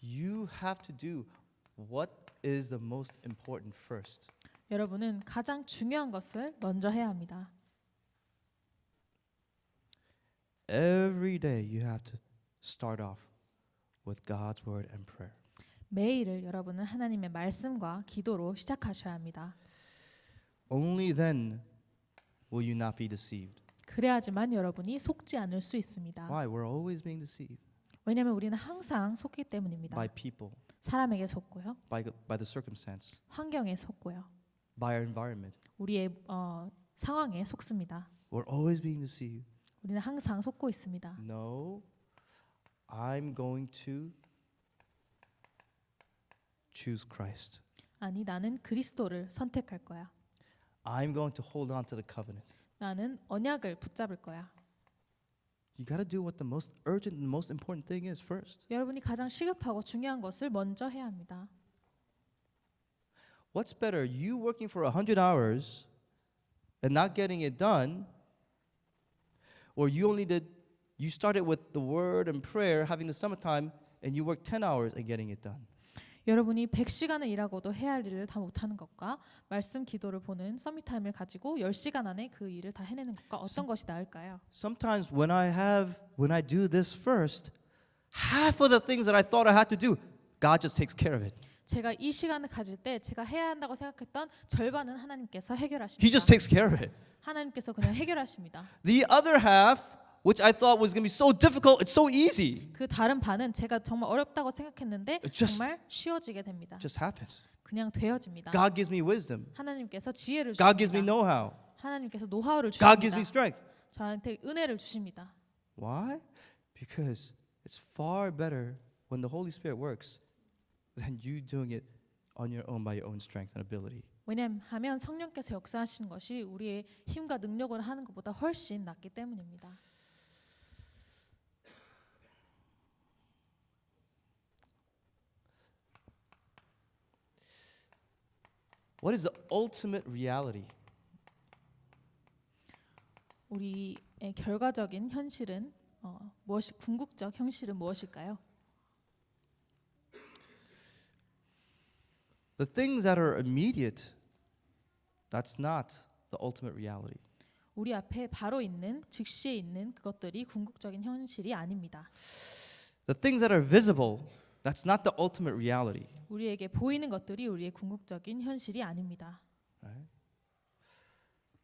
You have to do what is the most important first. 여러분은 가장 중요한 것을 먼저 해야 합니다. Every day you have to start off with God's word and prayer. 매일을 여러분은 하나님의 말씀과 기도로 시작하셔야 합니다. Only then will you not be deceived. 그래야지만 여러분이 속지 않을 수 있습니다. Why? We're always being deceived 왜냐하면 우리는 항상 속기 때문입니다. by people, 사람에게 속고요, by the circumstance, 환경에 속고요, by our environment. 우리의 상황에 속습니다. We're always being deceived. 우리는 항상 속고 있습니다. No, I'm going to choose Christ. 아니, 나는 그리스도를 선택할 거야. I'm going to hold on to the covenant. 나는 언약을 붙잡을 거야. You got to do what the most urgent and most important thing is first. 여러분이 가장 시급하고 중요한 것을 먼저 해야 합니다. What's better, you working for 100 hours and not getting it done, or you started with the word and prayer, having the summertime, and you worked 10 hours and getting it done? 여러분이 100시간을 일하고도 해야 할 일을 다 못하는 것과 말씀 기도를 보는 서밋타임을 가지고 10시간 안에 그 일을 다 해내는 것과 어떤 것이 나을까요? Sometimes when I do this first, half of the things that I thought I had to do, God just takes care of it. 제가 이 시간을 가질 때 제가 해야 한다고 생각했던 절반은 하나님께서 He 해결하십니다. just takes care of it. 하나님께서 그냥 해결하십니다. The other half, which I thought was going to be so difficult, it's so easy. 그 다른 반은 제가 정말 어렵다고 생각했는데 정말 쉬워지게 됩니다. It just happens. 그냥 되어집니다. God gives me wisdom. 하나님께서 지혜를 God gives me 주십니다. know-how. 하나님께서 노하우를 God gives me 주십니다. strength. 저한테 은혜를 주십니다. Why? Because it's far better when the Holy Spirit works than you doing it on your own by your own strength and ability. 왜냐하면 성령께서 역사하시는 것이 우리의 힘과 능력으로 하는 것보다 훨씬 낫기 때문입니다. What is the ultimate reality? 우리의 결과적인 현실은 궁극적 현실은 무엇일까요? The things that are immediate, that's not the ultimate reality. 우리 앞에 바로 있는 즉시에 있는 그것들이 궁극적인 현실이 아닙니다. The things that are visible, that's not the ultimate reality. 우리에게 보이는 것들이 우리의 궁극적인 현실이 아닙니다. Right?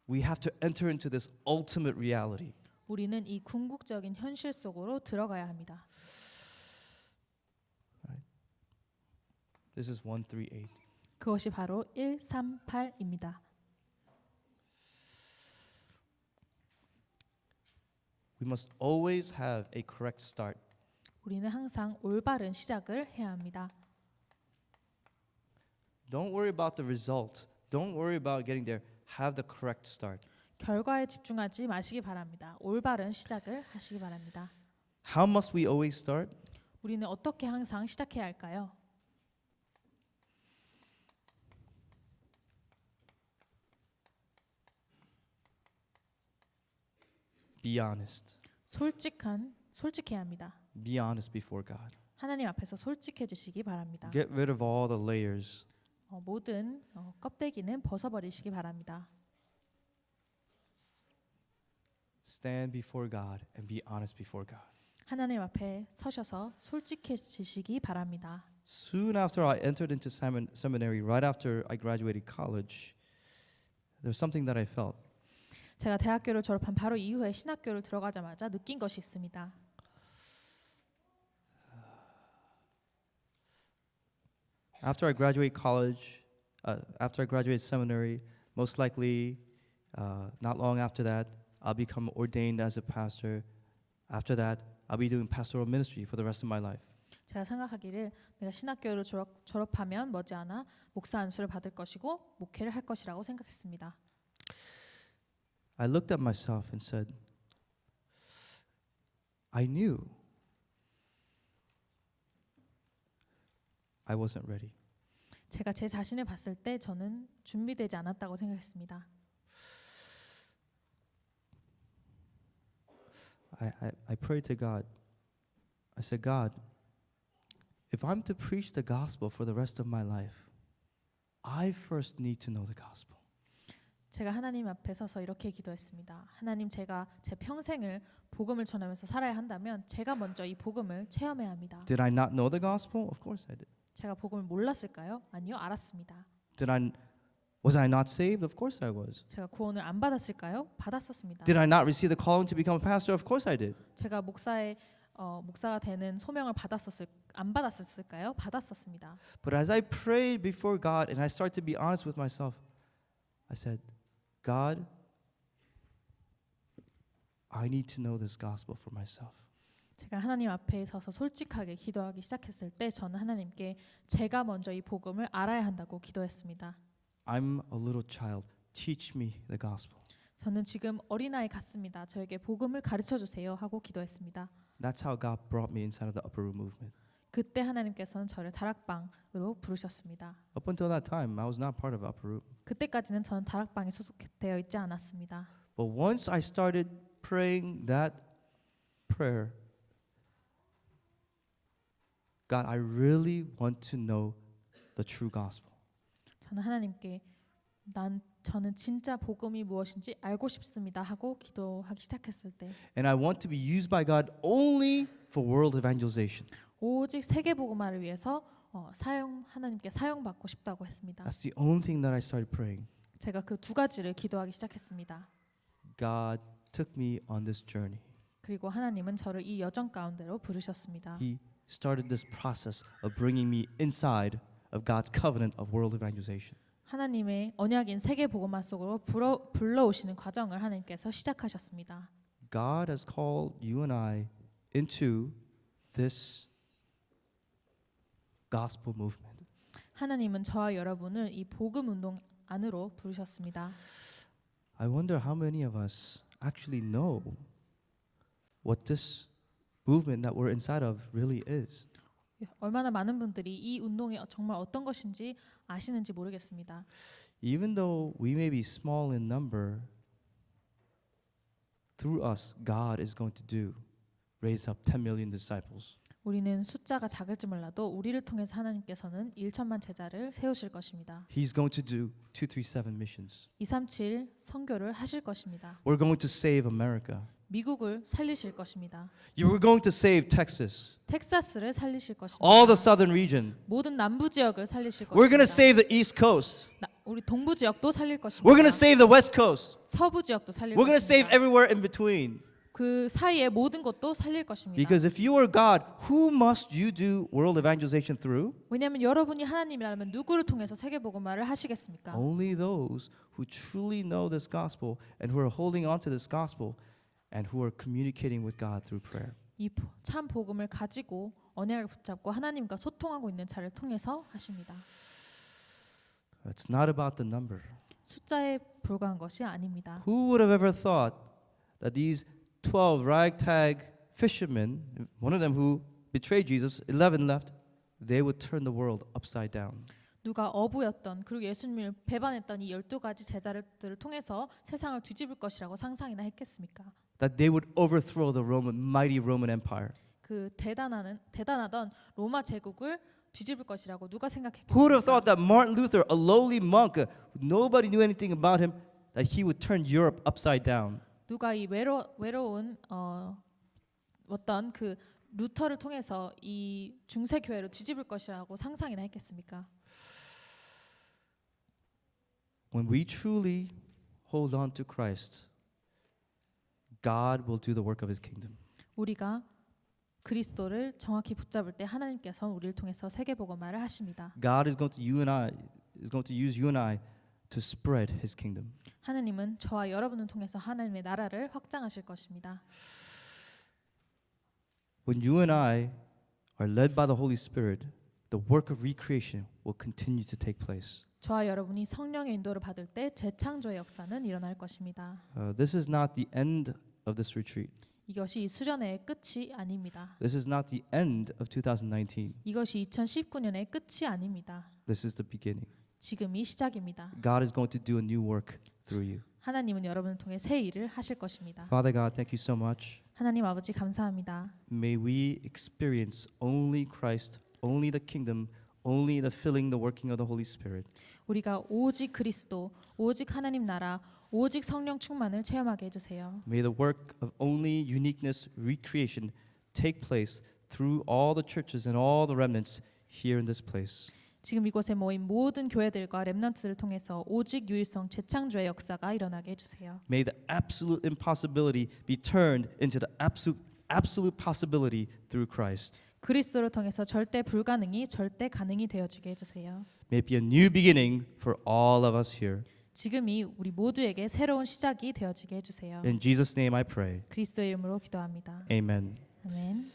We have to enter into this ultimate reality. 우리는 이 궁극적인 현실 속으로 들어가야 합니다. This is 138. 그것이 바로 138입니다. We must always have a correct start. 우리는 항상 올바른 시작을 해야 합니다. Don't worry about the result. Don't worry about getting there. Have the correct start. 결과에 집중하지 마시기 바랍니다. 올바른 시작을 하시기 바랍니다. How must we always start? 우리는 어떻게 항상 시작해야 할까요? Be honest. 솔직해야 합니다. Be honest before God. 하나님 앞에서 솔직해지시기 바랍니다. Get rid of all the layers. 모든 껍데기는 벗어버리시기 바랍니다. Stand before God and be honest before God. 하나님 앞에 서셔서 솔직해지시기 바랍니다. Soon after I entered into seminary, right after I graduated college, there was something that I felt. 제가 대학교를 졸업한 바로 이후에 신학교를 들어가자마자 느낀 것이 있습니다. After I graduate college, after I graduate seminary, most likely, not long after that, I'll become ordained as a pastor. After that, I'll be doing pastoral ministry for the rest of my life. 제가 생각하기를 내가 신학교를 졸업하면 머지않아 목사 안수를 받을 것이고 목회를 할 것이라고 생각했습니다. I looked at myself and said, I knew I wasn't ready. 제가 제 자신을 봤을 때 저는 준비되지 않았다고 생각했습니다. I prayed to God. I said, God, if I'm to preach the gospel for the rest of my life, I first need to know the gospel. 제가 하나님 앞에 서서 이렇게 기도했습니다. 하나님, 제가 제 평생을 복음을 전하면서 살아야 한다면 제가 먼저 이 복음을 체험해야 합니다. Did I not know the gospel? Of course I did. 제가 복음을 몰랐을까요? 아니요, 알았습니다. Was I not saved? Of course I was. 제가 구원을 안 받았을까요? 받았었습니다. Did I not receive the calling to become a pastor? Of course I did. 제가 목사가 되는 소명을 안 받았을까요? 받았었습니다. But as I prayed before God and I started to be honest with myself, I said, God, I need to know this gospel for myself. 제가 하나님 앞에 서서 솔직하게 기도하기 시작했을 때 저는 하나님께 제가 먼저 이 복음을 알아야 한다고 기도했습니다. I'm a little child. Teach me the gospel. 저는 지금 어린아이 같습니다. 저에게 복음을 가르쳐 주세요 하고 기도했습니다. That's how God brought me inside of the upper room movement. 그때 하나님께서는 저를 다락방으로 부르셨습니다. Up until that time, I was not part of upper room. 그때까지는 저는 다락방에 소속되어 있지 않았습니다. But once I started praying that prayer, God, I really want to know the true gospel. 저는 하나님께 저는 진짜 복음이 무엇인지 알고 싶습니다 하고 기도하기 시작했을 때 And I want to be used by God only for world evangelization. 오직 세계 복음화를 위해서 하나님께 사용받고 싶다고 했습니다. That's the only thing that I started praying. 제가 그 두 가지를 기도하기 시작했습니다. God took me on this journey. 그리고 하나님은 저를 이 여정 가운데로 부르셨습니다. He started this process of bringing me inside of God's covenant of world evangelization. 하나님의 언약인 세계 복음화 속으로 불러오시는 과정을 하나님께서 시작하셨습니다. God has called you and I into this gospel movement. 하나님은 저와 여러분을 이 복음 운동 안으로 부르셨습니다. I wonder how many of us actually know what this movement that we're inside of really is. 얼마나 많은 분들이 이 운동이 정말 어떤 것인지 아시는지 모르겠습니다. Even though we may be small in number, through us, God is going to raise up 10 million disciples. 우리는 숫자가 작을지 몰라도 우리를 통해서 하나님께서는 1천만 제자를 세우실 것입니다. He's going to do 237 missions. 237 선교를 하실 것입니다. We're going to save America. 미국을 살리실 것입니다. You're going to save Texas. 텍사스를 살리실 것입니다. All the southern region. 모든 남부 지역을 살리실 We're going to 것입니다. save the East Coast. 우리 동부 지역도 살릴 것입니다. We're going to save the West Coast. 서부 지역도 살릴 We're going to save 것입니다. everywhere in between. 그 사이에 모든 것도 살릴 것입니다. Because if you are God, who must you do world evangelization through? 왜냐하면 여러분이 하나님이라면 누구를 통해서 세계 복음화를 하시겠습니까? Only those who truly know this gospel and who are holding on to this gospel and who are communicating with God through prayer. 이 참 복음을 가지고 언약을 붙잡고 하나님과 소통하고 있는 자를 통해서 하십니다. It's not about the number. 숫자에 불과한 것이 아닙니다. Who would have ever thought that these 12 ragtag fishermen, one of them who betrayed Jesus, 11 left, they would turn the world upside down. 누가 어부였던 그리고 예수님을 배반했던 이 12가지 제자들을 통해서 세상을 뒤집을 것이라고 상상이나 했겠습니까? That they would overthrow the mighty Roman Empire. 그 대단하던 로마 제국을 뒤집을 것이라고 누가 Who would have 생각했겠습니까? thought that Martin Luther, a lowly monk, nobody knew anything about him, that he would turn Europe upside down. 누가 이 외로운 어떤 그 루터를 통해서 이 중세 교회를 뒤집을 것이라고 상상이나 했겠습니까? When we truly hold on to Christ, God will do the work of His kingdom. 우리가 그리스도를 정확히 붙잡을 때 하나님께서 우리를 통해서 세계복음화를 하십니다. God is going to use you and I to spread His kingdom. 하나님은 저와 여러분을 통해서 하나님의 나라를 확장하실 것입니다. When you and I are led by the Holy Spirit, the work of recreation will continue to take place. 저와 여러분이 성령의 인도를 받을 때 재창조의 역사는 일어날 것입니다. This is not the end of this retreat. 이것이 이 수련회의 끝이 아닙니다. This is not the end of 2019. 이것이 2019년의 끝이 아닙니다. This is the beginning. 지금이 시작입니다. God is going to do a new work through you. 하나님은 여러분을 통해 새 일을 하실 것입니다. Father God, thank you so much. 하나님 아버지 감사합니다. May we experience only Christ, only the kingdom, only the filling, the working of the Holy Spirit. 우리가 오직 그리스도, 오직 하나님 나라, 오직 성령 충만을 체험하게 해주세요. May the work of only uniqueness, recreation take place through all the churches and all the remnants here in this place. 지금 이곳에 모인 모든 교회들과 렘넌트들을 통해서 오직 유일성 재창조의 역사가 일어나게 해주세요. May the absolute impossibility be turned into the absolute possibility through Christ. 그리스도를 통해서 절대 불가능이 절대 가능이 되어지게 해주세요. May it be a new beginning for all of us here. 지금이 우리 모두에게 새로운 시작이 되어지게 해주세요. In Jesus' name I pray. 그리스도의 이름으로 기도합니다. Amen. 아멘.